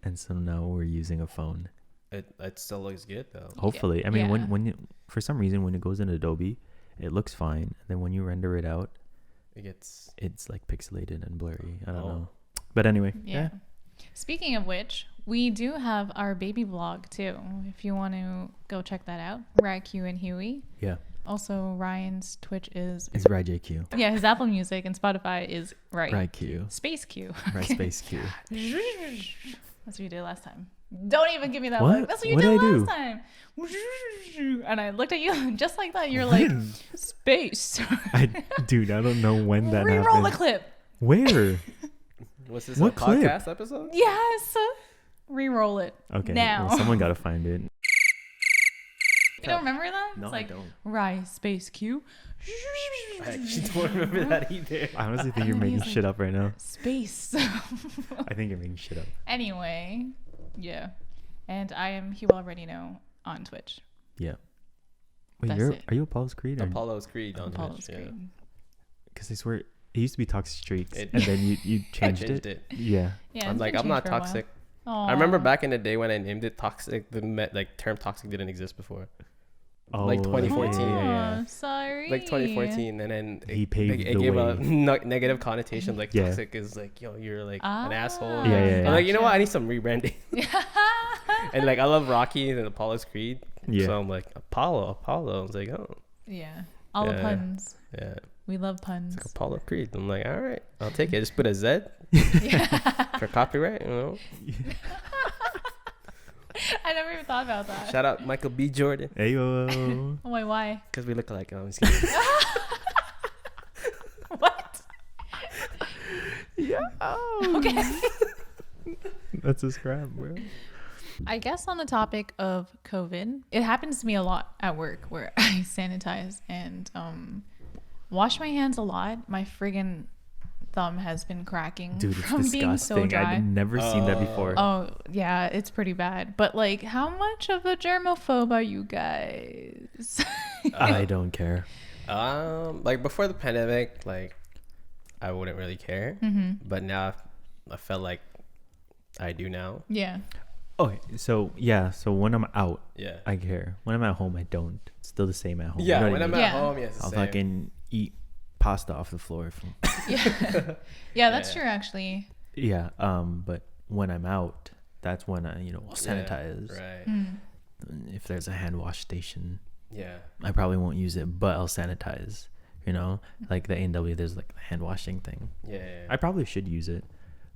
S1: and so now we're using a phone.
S3: It still looks good though.
S1: Hopefully, I mean, when you, for some reason when it goes in Adobe, it looks fine, and then when you render it out, it's like pixelated and blurry. I don't know, but anyway, yeah.
S2: Speaking of which, we do have our baby vlog too. If you want to go check that out, RadQ and Huey. Yeah. Also, Ryan's Twitch is
S1: RadJQ.
S2: Yeah, his Apple Music and Spotify is
S1: RadQ.
S2: Space Q.
S1: Space Q.
S2: That's what you did last time. Don't even give me that
S1: what?
S2: look. That's what you did last time. And I looked at you just like that. You're like, space.
S1: Dude, I don't know when that happened.
S2: Reroll the clip.
S1: Where?
S3: Was this a podcast episode?
S2: Yes. Reroll it.
S1: Okay.
S2: Now.
S1: Well, someone got to find it.
S2: You don't remember that?
S1: No,
S2: it's like,
S1: I don't.
S2: Rise, Space Q.
S3: I actually don't remember that either.
S1: I honestly think you're making shit up right now.
S2: Space.
S1: I think you're making shit up.
S2: Anyway, yeah. And I am, you already know, on Twitch.
S1: Yeah. Wait, are you Apollo's Creed?
S3: Apollo's Creed on Twitch, yeah.
S1: Because I swear, it used to be Toxic Streaks, and then you changed it. Yeah.
S3: I'm like, I'm not toxic. I remember back in the day when I named it Toxic, the term toxic didn't exist before. like 2014.
S2: Oh, sorry.
S3: Like 2014, and then
S1: He paved
S3: it
S1: the
S3: gave
S1: way.
S3: a negative connotation. Like
S1: Yeah.
S3: toxic is like, yo, you're like an asshole.
S1: Yeah.
S3: I'm like, you know
S2: Gotcha.
S3: what? I need some rebranding. And like I love Rocky and Apollo's Creed.
S1: Yeah.
S3: So I'm like Apollo. I was like, oh
S2: Yeah. All the
S3: Yeah.
S2: puns.
S3: yeah,
S2: We love puns.
S3: it's like Apollo Creed. I'm like, all right, I'll take it. Just put a Z for copyright. You know.
S2: I never even thought about that.
S3: Shout out Michael B. Jordan,
S1: Hey yo.
S2: Oh, wait, why?
S3: because we look alike. I'm just kidding.
S2: What?
S1: Yeah.
S2: Okay.
S1: That's a scrap, bro.
S2: I guess on the topic of COVID, it happens to me a lot at work where I sanitize and wash my hands a lot. My friggin' thumb has been cracking
S1: Dude, it's
S2: from being so
S1: disgusting.
S2: dry.
S1: I've never seen that before.
S2: Oh, yeah, it's pretty bad. But like, how much of a germaphobe are you guys?
S1: I don't care.
S3: Like before the pandemic, like I wouldn't really care, but now I felt like I do now.
S2: Yeah.
S1: Oh, so yeah. So when I'm out,
S3: Yeah.
S1: I care. When I'm at home, I don't. It's still the same at home.
S3: Yeah,
S1: You know
S3: when
S1: what I
S3: I'm
S1: mean?
S3: at
S2: Yeah.
S3: home, yes,
S1: I'll
S3: the same.
S1: fucking eat pasta off the floor.
S2: Yeah, that's
S3: Yeah.
S2: true actually.
S1: Yeah. But when I'm out, that's when I, I'll sanitize.
S3: Right.
S1: If there's a hand wash station,
S3: Yeah.
S1: I probably won't use it, but I'll sanitize. Like the A&W, there's like the hand washing thing.
S3: Yeah.
S1: I probably should use it,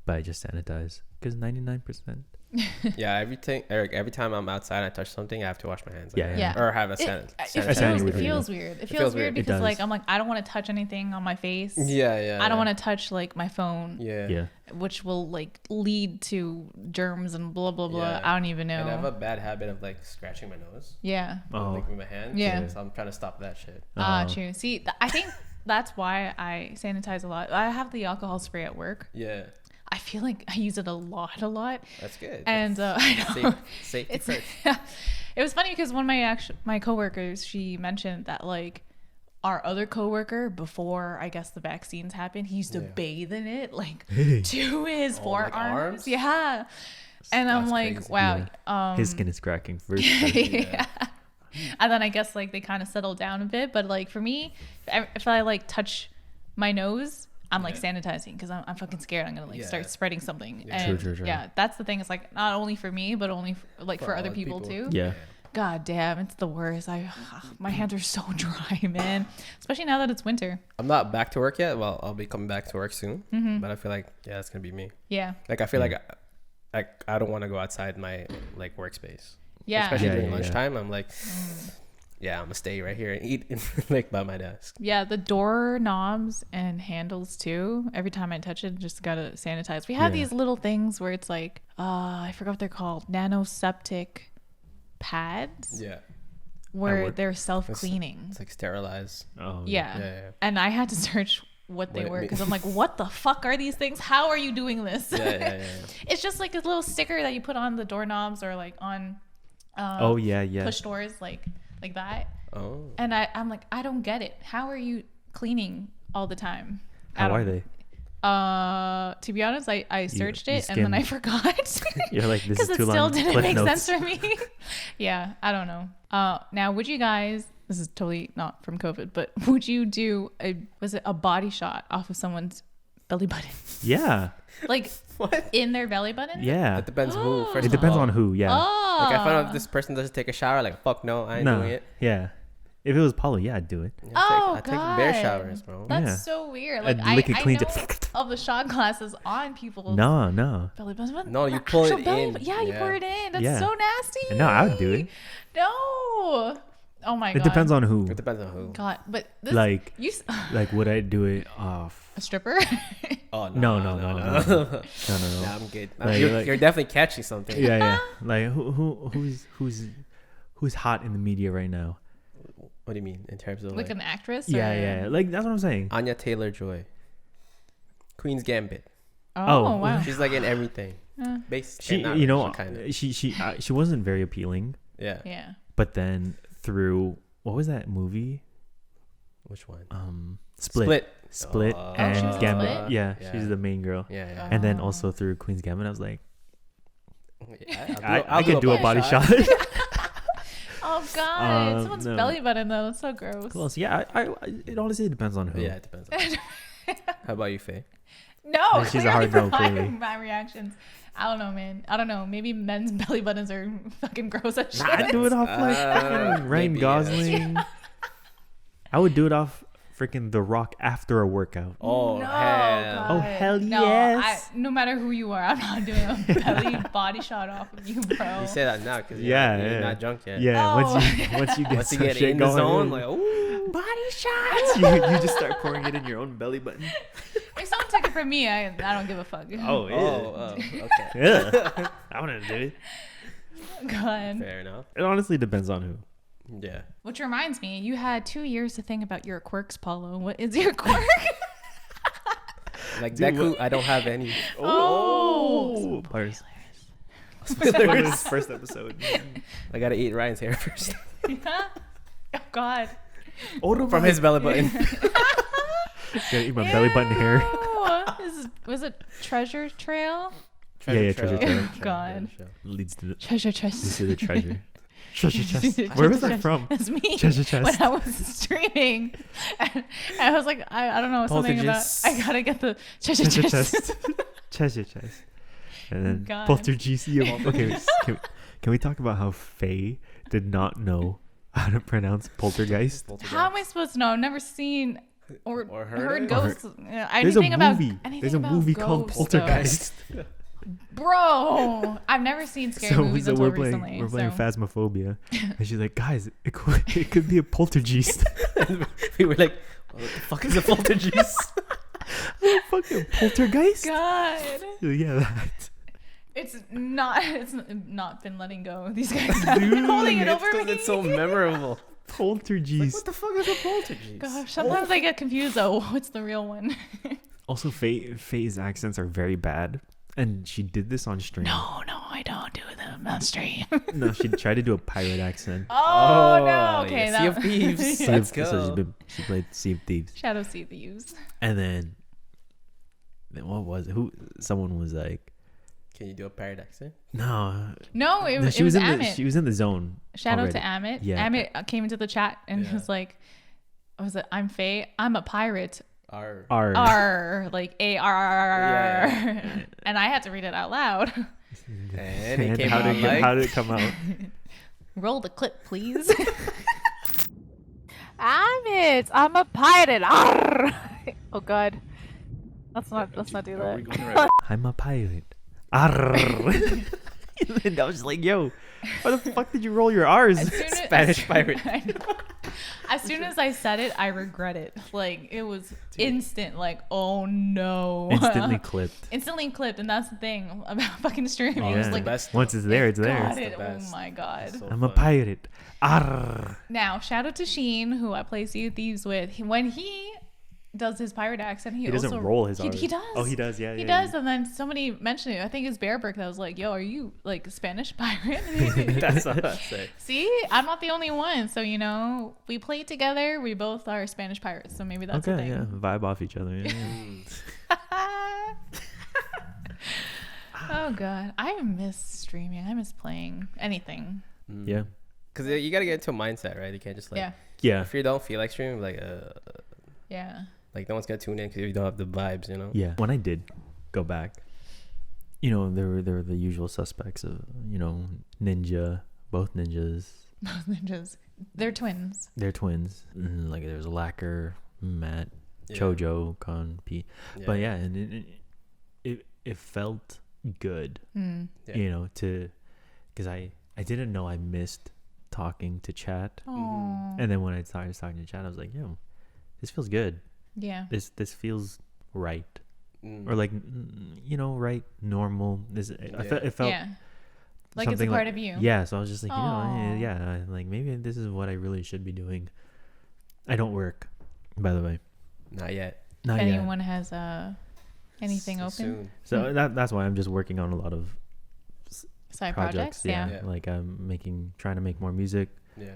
S1: but I just sanitize because 99%.
S3: Yeah. Every time I'm outside and I touch something, I have to wash my hands.
S1: Yeah.
S2: Yeah.
S3: Or have a
S2: It
S3: sanitizer.
S1: with you.
S2: feels weird. It feels
S3: feels
S2: weird
S3: weird.
S1: It
S2: because
S1: does.
S2: like I'm like I don't want to touch anything on my face.
S3: Yeah.
S2: I don't want to touch like my phone,
S3: Yeah.
S2: which will like lead to germs and blah blah blah.
S3: Yeah.
S2: I don't even know.
S3: And I have a bad habit of like scratching my nose.
S2: Yeah.
S1: Oh.
S3: Like with my hand.
S2: Yeah.
S3: So I'm trying to stop that shit.
S2: True. See, I think that's why I sanitize a lot. I have the alcohol spray at work.
S3: Yeah.
S2: I feel like I use it a lot.
S3: That's good.
S2: And I know.
S3: Safety
S2: It's
S3: first.
S2: it was funny because one of my coworkers, she mentioned that like our other coworker before I guess the vaccines happened, he used to bathe in it like to his forearms.
S3: arms?
S2: Yeah. And I'm
S3: That's
S2: like,
S3: crazy.
S2: wow.
S1: His skin is cracking first.
S2: Yeah. And then I guess like they kind of settled down a bit, but like for me, if I like touch my nose, I'm like sanitizing because I'm fucking scared I'm gonna like start spreading something.
S3: Yeah.
S2: And
S1: True.
S2: yeah, that's the thing. It's like not only for me, but only for other people too.
S1: Yeah.
S2: God damn, it's the worst. My hands are so dry, man. Especially now that it's winter.
S3: I'm not back to work yet. Well, I'll be coming back to work soon. But I feel like it's gonna be me.
S2: Yeah.
S3: Like I feel like I don't want to go outside my like workspace.
S2: Yeah.
S3: Especially
S1: Yeah,
S3: during
S1: yeah,
S3: lunchtime. I'm like, I'm gonna stay right here and eat like by my desk.
S2: Yeah, the door knobs and handles too. Every time I touch it, just gotta sanitize. We have these little things where it's like, I forgot what they're called, nanoseptic pads.
S3: Yeah.
S2: Where they're self-cleaning.
S3: It's like sterilized.
S1: Oh,
S2: Yeah.
S3: Yeah.
S2: And I had to search what they
S3: What it
S2: were
S3: mean-
S2: because I'm like, what the fuck are these things? How are you doing this?
S3: Yeah.
S2: It's just like a little sticker that you put on the doorknobs or like on
S1: yeah.
S2: push doors like that.
S3: Oh.
S2: And I'm like, I don't get it. How are you cleaning all the time?
S1: How are they?
S2: To be honest, I searched
S1: you
S2: it and then I
S1: skimmed.
S2: forgot.
S1: You're like, this
S2: Because
S1: is
S2: it
S1: too
S2: still
S1: long.
S2: didn't
S1: Cliff
S2: make
S1: notes.
S2: sense for me. Yeah, I don't know. Now, would you guys? This is totally not from COVID, but would you do a body shot off of someone's belly button,
S1: Yeah.
S2: like
S3: What?
S2: in their belly button?
S1: Yeah.
S3: It depends who. First
S1: It depends
S3: of all.
S1: on who. Yeah.
S2: Oh,
S3: Like I found out if this person doesn't take a shower, like fuck no, I ain't
S1: No.
S3: doing it.
S1: Yeah. If it was Paulo, yeah, I'd do it.
S2: Oh,
S3: I take bare
S2: God.
S3: showers, bro.
S2: That's
S1: Yeah.
S2: so weird.
S1: I'd
S2: Like I
S1: lick it clean,
S2: know
S1: just-
S2: of the shot glasses on people's
S1: No.
S2: belly buttons. but
S3: No, you
S2: not
S3: pull it
S2: actual belly
S3: in.
S2: bu- Yeah, you
S3: Yeah.
S2: pour it in. That's
S1: Yeah.
S2: so nasty.
S1: No, I would do it.
S2: No. Oh my god.
S1: It depends on who.
S3: It depends on who.
S2: God, but this,
S1: Like,
S2: you
S1: like, would I do it off?
S2: a stripper?
S3: Oh
S1: No.
S3: no.
S1: No.
S3: Nah, I'm good.
S1: Like-
S3: You're definitely catching something.
S1: Yeah. Like, who's hot in the media right now?
S3: What do you mean in terms of
S2: Like
S3: like
S2: an actress?
S1: Yeah. Like, that's what I'm saying.
S3: Anya Taylor-Joy, Queen's Gambit?
S2: Oh,
S1: Oh.
S2: wow.
S3: She's like in everything.
S1: She,
S3: not
S1: you
S3: really,
S1: know,
S3: kinda.
S1: she wasn't very appealing,
S3: Yeah.
S2: Yeah.
S1: but then through what was that movie?
S3: Which one?
S1: Split
S3: Oh,
S1: and
S2: she was in
S1: Gambit.
S2: Split?
S1: Yeah,
S3: Yeah.
S1: she's the main girl.
S3: Yeah.
S1: And then
S2: Oh.
S1: also through Queen's Gambit, I was like,
S3: Yeah,
S1: I could do a body shot.
S2: Oh God, someone's
S1: no.
S2: belly button though. That's so gross.
S1: Close. Yeah, I it honestly depends on who.
S3: Yeah, it depends. How about you, Faye?
S2: No,
S1: She's a hard no, clearly.
S2: my reactions. I don't know, man. I don't know. Maybe men's belly buttons are fucking gross as shit.
S1: I'd do it off like Ryan
S3: maybe,
S1: Gosling. I would do it off freaking The Rock after a workout.
S3: Oh,
S2: No,
S3: hell.
S2: God.
S1: Oh, hell
S2: No,
S1: yes.
S2: no matter who you are, I'm not doing a belly body shot off of you, bro.
S3: You say that now because
S1: Yeah,
S3: you're not drunk yet.
S1: Yeah,
S2: Oh.
S1: once you get
S3: Once you
S1: some
S3: get
S1: shit
S3: in the
S1: going,
S3: zone, like, ooh.
S2: Body shots.
S1: you just start pouring it in your own belly button.
S2: If someone took it from me, I don't give a fuck.
S1: Oh, yeah.
S3: Oh, okay.
S1: Yeah. I want to do it.
S2: God.
S3: Fair enough.
S1: It honestly depends on who.
S3: Yeah.
S2: Which reminds me, you had 2 years to think about your quirks, Paulo. What is your quirk?
S3: Like
S1: Dude,
S3: Deku, I don't have any.
S2: Oh.
S1: Spoilers.
S3: Spoilers.
S1: First episode.
S3: I gotta eat Ryan's hair first.
S2: Oh God.
S3: From his belly button.
S1: Gotta eat my belly button hair.
S2: Was it Treasure Trail?
S1: Yeah, Treasure Trail.
S2: God.
S1: Leads to the
S2: Treasure
S1: leads
S2: chest.
S1: to the treasure. Treasure chest. Where was that from?
S2: That's me.
S1: Treasure chest.
S2: When I was streaming, and I was like, I don't know, something about
S3: Poltergeist.
S2: I gotta get the treasure
S1: Treasure
S2: chest.
S1: chest. Treasure chest. And then
S2: God.
S1: Poltergeist. Okay, can we talk about how Faye did not know how to pronounce poltergeist?
S2: How am I supposed to know? I've never seen or
S3: heard
S2: heard
S3: it?
S2: ghosts.
S1: There's a
S2: Anything about
S1: movie.
S2: anything
S1: There's a
S2: about
S1: movie called
S2: ghosts, though.
S1: Poltergeist.
S2: Bro, I've never seen scary movies
S1: So
S2: until
S1: we're playing
S2: recently.
S1: Phasmophobia, and she's like, guys, it could be a poltergeist.
S3: We were like, what the fuck is a poltergeist?
S1: Fucking poltergeist.
S2: God,
S1: Yeah, that.
S2: it's not been letting go. These guys have been holding it over me.
S3: It's so memorable. Like,
S1: Poltergeist.
S3: what the fuck is a poltergeist?
S2: Gosh, sometimes I get confused though. What's the real one?
S1: Also, Faye's accents are very bad, and she did this on stream.
S2: No, I don't do them on stream.
S1: No, she tried to do a pirate accent.
S2: Oh no, okay.
S3: Yeah. Sea of Thieves.
S1: Sea
S3: Let's
S1: of-
S3: go.
S1: So she played Sea of Thieves,
S2: Shadow Sea Thieves.
S1: and then what was it? Someone was like,
S3: Can you do a pirate accent?
S2: No,
S1: no,
S2: it was
S1: in
S2: Amit.
S1: she was in the zone.
S2: Shout
S1: already.
S2: out to Amit.
S1: Yeah.
S2: Amit came into the chat and
S3: Yeah.
S2: was like, I'm Faye. I'm a pirate.
S3: R.
S2: R, like A-R-R-R-R.
S3: Yeah.
S2: And I had to read it out loud.
S3: And it came
S1: how
S3: out
S1: did
S3: like...
S1: how did it come out?
S2: Roll the clip, please. Amit, I'm a pirate. Arr. Oh God. Let's not do
S3: Are we
S2: that.
S3: going right?
S1: I'm a pirate. Arr. And I was like, yo, why the fuck did you roll your R's?
S3: Spanish pirate.
S2: I know. As soon as I said it, I regret it. Like it was instant. Like, oh no.
S1: Instantly clipped.
S2: Instantly clipped, and that's the thing about fucking streaming.
S3: Oh,
S2: It was
S1: Yeah.
S2: like,
S3: best.
S1: Once it's there, it's there.
S2: got
S3: It's
S2: it.
S3: the
S2: Oh
S3: best.
S2: my God.
S3: So
S1: I'm a
S3: fun.
S1: pirate. Arr.
S2: Now, shout out to Sheen, who I play Sea of Thieves with. When he does his pirate accent, he
S1: doesn't
S2: also
S1: roll his
S2: he,
S1: R's.
S2: he does.
S1: Oh, he does. Yeah,
S2: He
S1: yeah,
S2: does,
S1: yeah.
S2: and then somebody mentioned it. I think it's Bearbrick that was like, "Yo, are you like a Spanish pirate?"
S3: That's what I say.
S2: See, I'm not the only one. So we play together. We both are Spanish pirates. So maybe that's the
S1: Okay,
S2: thing.
S1: yeah, vibe off each other. Yeah, yeah.
S2: Oh God, I miss streaming. I miss playing anything.
S1: Yeah.
S3: Because you gotta get into a mindset, right? You can't just like...
S2: Yeah,
S1: Yeah.
S3: If you don't feel like streaming, like
S2: yeah.
S3: no one's gonna tune in because you don't have the vibes, you know?
S1: Yeah. When I did go back, there were the usual suspects of, Ninja, both ninjas.
S2: Ninjas. They're twins.
S1: They're twins. Like there's Lacquer, Matt,
S3: Yeah.
S1: Chojo, Con, P.
S3: Yeah.
S1: But yeah, and it felt good,
S3: Yeah.
S1: because I didn't know I missed talking to chat.
S2: Oh.
S1: And then when I started talking to chat, I was like, yo, this feels good.
S2: Yeah.
S1: This feels right.
S3: Mm.
S1: Or like, right, normal. It felt
S2: Yeah. Like it's a
S1: something
S2: part of you.
S1: Yeah, so I was just like,
S2: Aw.
S1: like maybe this is what I really should be doing. I don't work, by the way.
S3: Not yet.
S1: Not
S2: If
S1: yet.
S2: anyone has anything open,
S3: Soon.
S1: So that's why I'm just working on a lot of
S2: side
S1: projects.
S2: projects. Yeah.
S3: Yeah.
S1: Like I'm trying to make more music.
S3: Yeah.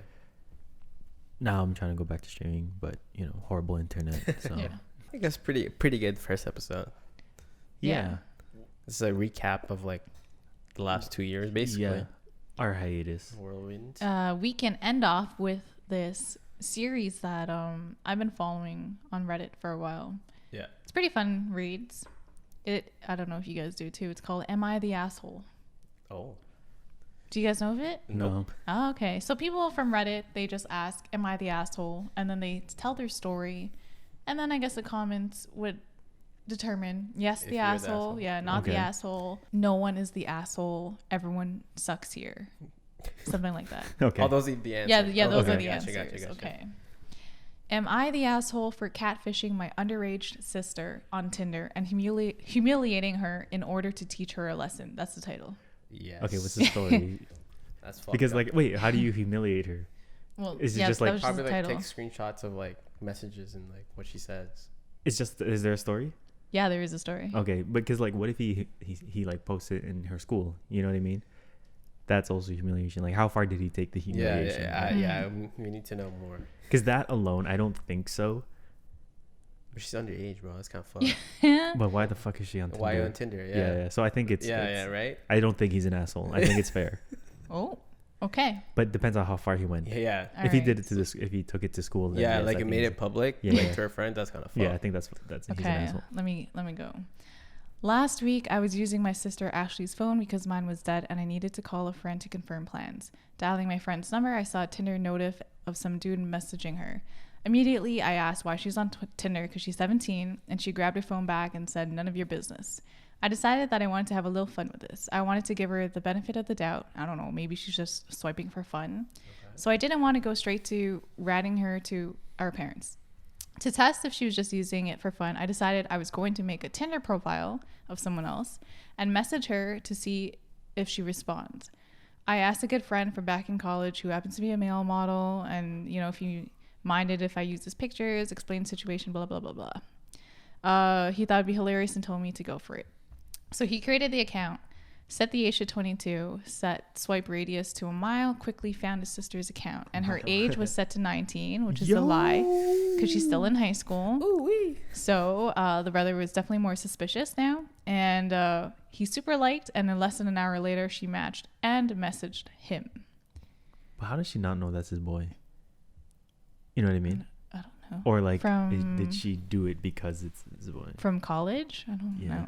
S1: Now I'm trying to go back to streaming, but horrible internet. So
S2: Yeah.
S3: I think that's pretty good first episode.
S1: yeah.
S3: This is a recap of like the last 2 years, basically.
S1: Yeah. our hiatus.
S3: Whirlwind.
S2: We can end off with this series that I've been following on Reddit for a while.
S3: Yeah.
S2: It's pretty fun reads. I don't know if you guys do too. It's called Am I the Asshole?
S3: Oh.
S2: Do you guys know of it?
S1: No.
S2: Oh, okay. So people from Reddit, they just ask, am I the asshole? And then they tell their story. And then I guess the comments would determine, yes, the asshole. Yeah, not the asshole. No one is the asshole. Everyone sucks here. Something like that.
S1: Okay.
S3: All those are the answers.
S2: Yeah, those
S3: okay.
S2: are the answers.
S3: Gotcha.
S2: Okay. Am I the asshole for catfishing my underage sister on Tinder and humiliating her in order to teach her a lesson? That's the title.
S3: Yes.
S1: Okay, what's the story?
S3: That's fucked
S1: Because
S3: up.
S1: like, wait, how do you humiliate her?
S2: Well,
S1: Is it just like
S3: probably like take screenshots of like messages and like what she says?
S1: It's just, is there a story?
S2: Yeah, there is a story.
S1: Okay, because like, what if he like posts it in her school? You know what I mean? That's also humiliation. Like, how far did he take the humiliation?
S3: Yeah. We need to know more.
S1: Because that alone, I don't think so.
S3: But she's underage, bro. That's kind of fun.
S1: But why the fuck is she on Tinder?
S3: Why on Tinder?
S1: Yeah. So I think it's
S3: right.
S1: I don't think he's an asshole. I think it's fair.
S2: Oh, okay.
S1: But it depends on how far he went.
S3: Yeah.
S2: All
S1: If he
S2: right.
S1: did it to this, if he took it to school, then
S3: Yeah,
S1: yes,
S3: like
S1: I
S3: it
S1: think
S3: made
S1: he's-
S3: it public,
S1: Yeah,
S3: like
S1: yeah.
S3: to her friend. That's kind of fun.
S1: Yeah, I think that's he's an
S2: Okay,
S1: asshole.
S2: let me go. Last week, I was using my sister Ashley's phone because mine was dead and I needed to call a friend to confirm plans. Dialing my friend's number, I saw a Tinder notif of some dude messaging her. Immediately, I asked why she's on Tinder because she's 17, and she grabbed her phone back and said, none of your business. I decided that I wanted to have a little fun with this. I wanted to give her the benefit of the doubt. I don't know, maybe she's just swiping for fun. Okay. So I didn't want to go straight to ratting her to our parents. To test if she was just using it for fun, I decided I was going to make a Tinder profile of someone else and message her to see if she responds. I asked a good friend from back in college who happens to be a male model, and if you minded if I use his pictures, explain the situation, blah, blah, blah, blah. He thought it'd be hilarious and told me to go for it. So he created the account, set the age to 22, set swipe radius to a mile, quickly found his sister's account, and her age was set to 19, which is a lie because she's still in high school.
S3: Ooh-wee.
S2: So the brother was definitely more suspicious now, and he super liked, and then less than an hour later, she matched and messaged him.
S1: But how does she not know that's his boy? You know what I mean?
S2: I don't know.
S1: Or like, did she do it because it's his boy?
S2: From college? I don't know.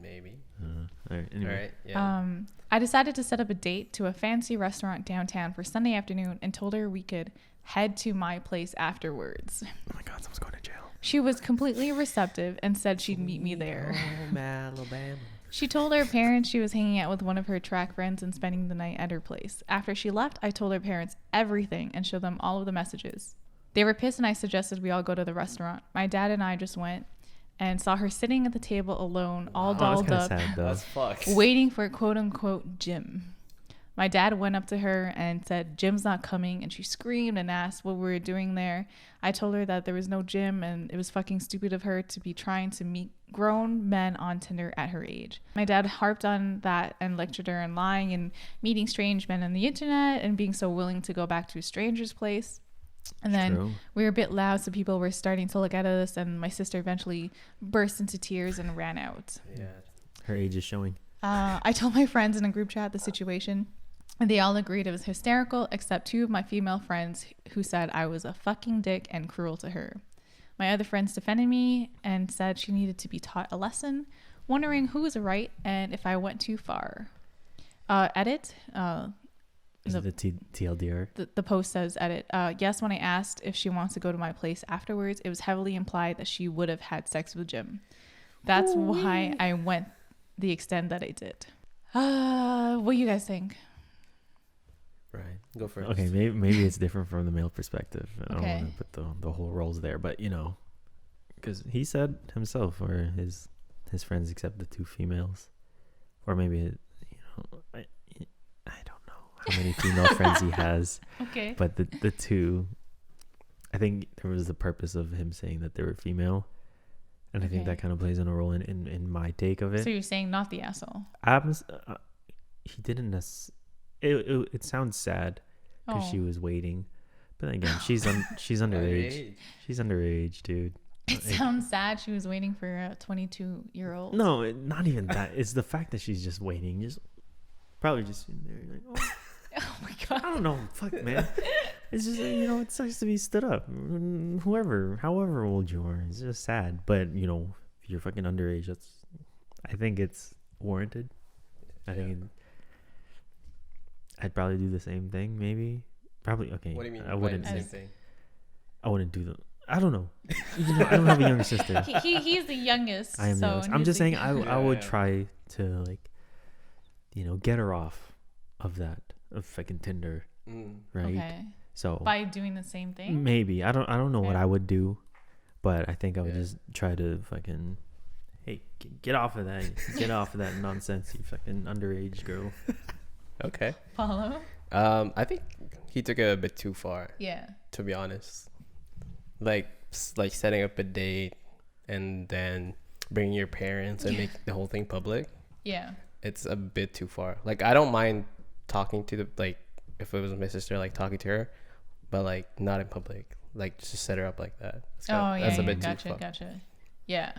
S3: Maybe.
S1: All right. Anyway.
S3: All right. Yeah.
S2: I decided to set up a date to a fancy restaurant downtown for Sunday afternoon and told her we could head to my place afterwards.
S1: Oh my God, someone's going to jail.
S2: She was completely receptive and said she'd meet me there.
S3: Alabama.
S2: She told her parents she was hanging out with one of her track friends and spending the night at her place. After she left, I told her parents everything and showed them all of the messages. They were pissed and I suggested we all go to the restaurant. My dad and I just went and saw her sitting at the table alone, all dolled up,
S1: sad,
S3: That's fucked.
S2: waiting for quote unquote Jim. My dad went up to her and said, Jim's not coming, and she screamed and asked what we were doing there. I told her that there was no Jim and it was fucking stupid of her to be trying to meet grown men on Tinder at her age. My dad harped on that and lectured her on lying and meeting strange men on the internet and being so willing to go back to a stranger's place. And then we were a bit loud, so people were starting to look at us, and my sister eventually burst into tears and ran out.
S3: Yeah.
S1: Her age is showing.
S2: I told my friends in a group chat the situation, and they all agreed it was hysterical, except two of my female friends who said I was a fucking dick and cruel to her. My other friends defended me and said she needed to be taught a lesson, wondering who was right and if I went too far. Edit.
S1: Is it the TLDR?
S2: The post says, edit. Yes, when I asked if she wants to go to my place afterwards, it was heavily implied that she would have had sex with Jim. That's why I went the extent that I did. What do you guys think?
S3: Right. Go first.
S1: Okay, maybe it's different from the male perspective. I don't
S2: Okay.
S1: want to put the whole roles there, but because he said himself, or his friends except the two females, or maybe I don't know how many female friends he has.
S2: Okay.
S1: But the two, I think there was the purpose of him saying that they were female, and I think that kind of plays in a role in my take of it.
S2: So you're saying not the asshole?
S1: He didn't it sounds sad because she was waiting, but again, she's underage. She's underage, dude.
S2: It sounds sad. She was waiting for a 22-year-old.
S1: No, not even that. It's the fact that she's just waiting. Just probably just sitting there like, oh.
S2: Oh my god.
S1: I don't know. Fuck, man. It's just, it sucks to be stood up. However old you are, it's just sad. But, if you're fucking underage, I think it's warranted. I think I'd probably do the same thing, maybe. Probably, okay.
S3: What do you mean?
S1: I wouldn't.
S3: Same thing.
S1: I wouldn't do the. I don't know. I don't have a younger sister.
S2: He's the youngest.
S1: I am the youngest. I'm just saying I would try to get her off of that, of fucking Tinder, right?
S2: Okay.
S1: So
S2: by doing the same thing.
S1: Maybe I don't know what I would do, but I think I would just try to fucking, hey, get off of that, get off of that nonsense, you fucking underage girl.
S3: Okay.
S2: Follow.
S3: I think he took it a bit too far.
S2: Yeah.
S3: To be honest, like setting up a date and then bringing your parents and make the whole thing public.
S2: Yeah.
S3: It's a bit too far. Like, I don't mind talking to if it was my sister, like talking to her, but like not in public. Like, just set her up like that. That's a bit too far.
S2: Gotcha. Yeah.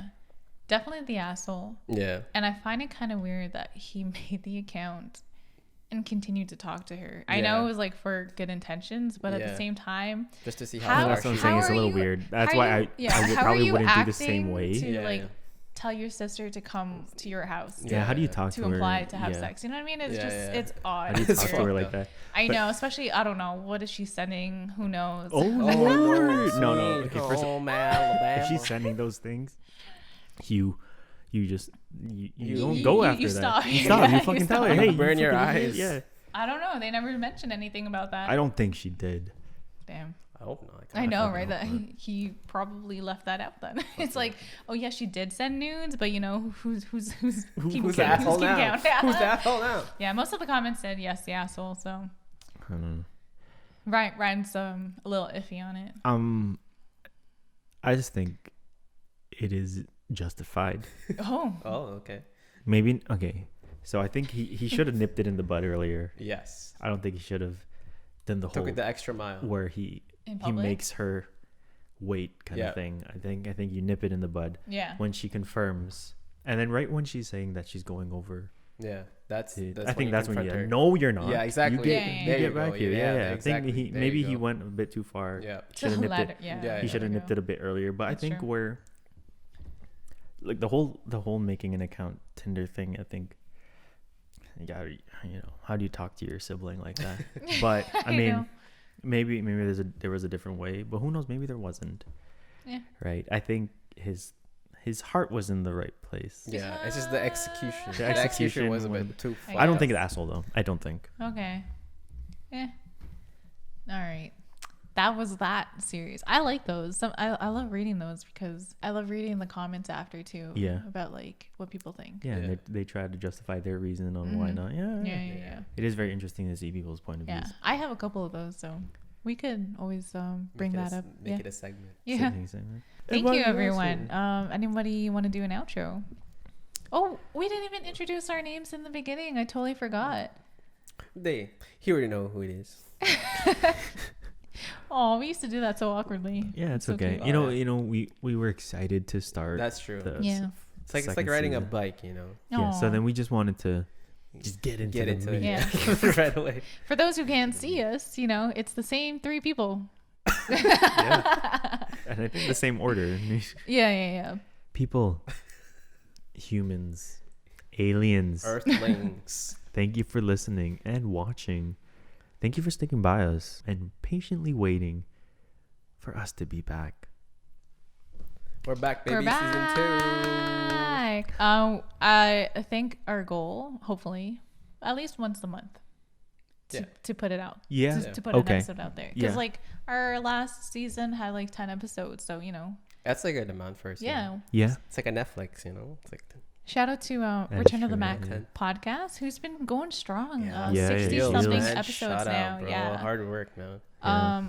S2: Definitely the asshole.
S3: Yeah.
S2: And I find it kind of weird that he made the account and continued to talk to her. I know it was like for good intentions, but at the same time,
S3: just to see
S1: that's what I'm saying. It's a little weird. That's why I probably wouldn't do the same way.
S2: To tell your sister to come to your house.
S1: How do you talk to her?
S2: To imply to have sex. You know what I mean? It's it's odd.
S1: How do you talk to her like that?
S2: I know, especially, I don't know. What is she sending? Who knows?
S1: Oh, Lord. No. Okay, first of all,
S3: Alabama.
S1: if she's sending those things, you don't go after
S2: you
S1: that.
S2: Stop.
S1: You stop. You fucking tell her, hey,
S3: burn your eyes.
S1: Yeah.
S2: I don't know. They never mentioned anything about that.
S1: I don't think she did.
S2: Damn.
S3: I hope not.
S2: I know, right? That he probably left that out then. It's like, oh yeah, she did send nudes, but who's
S3: the asshole now? Who's the asshole now?
S2: Yeah, most of the comments said yes, the asshole. So
S1: I don't know.
S2: Ryan's a little iffy on it.
S1: I just think it is justified.
S2: Oh,
S3: okay.
S1: Maybe okay. So I think he should have nipped it in the bud earlier.
S3: Yes.
S1: I don't think he should have done the
S3: took it the extra mile
S1: where he makes her wait kind of thing. I think you nip it in the bud.
S2: Yeah.
S1: When she confirms, and then right when she's saying that she's going over.
S3: Yeah, that's
S1: I think that's when you. No, you're not.
S3: Yeah, exactly.
S1: You get back here. Yeah.
S3: Exactly.
S1: I think he went a bit too far.
S3: Yeah.
S1: Should have nipped it.
S2: Yeah.
S1: He should have nipped it a bit earlier. But
S2: That's
S1: I think
S2: true.
S1: where, like the whole making an account Tinder thing, I think. Yeah, how do you talk to your sibling like that? But I mean, maybe there was a different way, but who knows? Maybe there wasn't.
S2: Yeah.
S1: Right. I think his heart was in the right place.
S3: Yeah, it's just the execution.
S1: The
S3: execution was a bit too far.
S1: I don't think it's asshole though. I don't think.
S2: Okay. Yeah. All right. That was that series. I like those. I love reading those because I love reading the comments after too.
S1: Yeah.
S2: About like what people think.
S1: Yeah. And they try to justify their reason on why not.
S2: Yeah.
S1: It is very interesting to see people's point of views.
S2: Yeah. I have a couple of those, so we could always bring that up.
S3: Make it a segment.
S2: Yeah. Thank you, everyone. Anybody want to do an outro? Oh, we didn't even introduce our names in the beginning. I totally forgot.
S3: He already know who it is.
S2: Oh, we used to do that so awkwardly.
S1: Yeah, it's okay.
S2: Cute.
S1: We were excited to start.
S3: That's true.
S2: It's
S3: like riding a bike,
S1: Yeah. So then we just wanted to just get into it.
S2: Yeah.
S3: Right away.
S2: For those who can't see us, it's the same three people.
S1: Yeah. And I think the same order.
S2: Yeah.
S1: People, humans, aliens,
S3: Earthlings.
S1: Thank you for listening and watching. Thank you for sticking by us and patiently waiting for us to be back.
S3: We're back, baby.
S2: We're back. Season 2. I think our goal, hopefully, at least once a month. To put it out.
S1: Yeah.
S2: To put an episode out there. Because our last season had 10 episodes. So,
S3: That's like a demand for us.
S2: Yeah.
S1: Yeah.
S3: It's like a Netflix, It's like
S2: shout out to Return of the Mac podcast, who's been going strong. 60-something episodes now.
S3: Bro.
S2: Yeah.
S3: Hard work, man.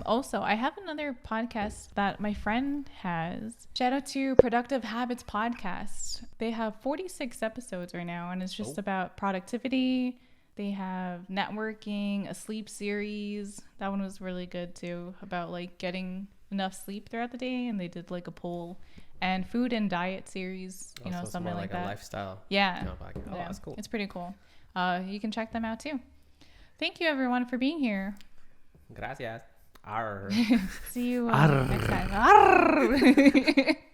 S2: Also, I have another podcast that my friend has. Shout out to Productive Habits Podcast. They have 46 episodes right now, and it's just about productivity. They have networking, a sleep series. That one was really good too, about getting enough sleep throughout the day, and they did a poll. And food and diet series, something
S3: more like
S2: that.
S3: A lifestyle.
S2: Yeah.
S3: That's cool.
S2: It's pretty cool. You can check them out too. Thank you, everyone, for being here.
S3: Gracias. Arr.
S2: See you next time. Arr.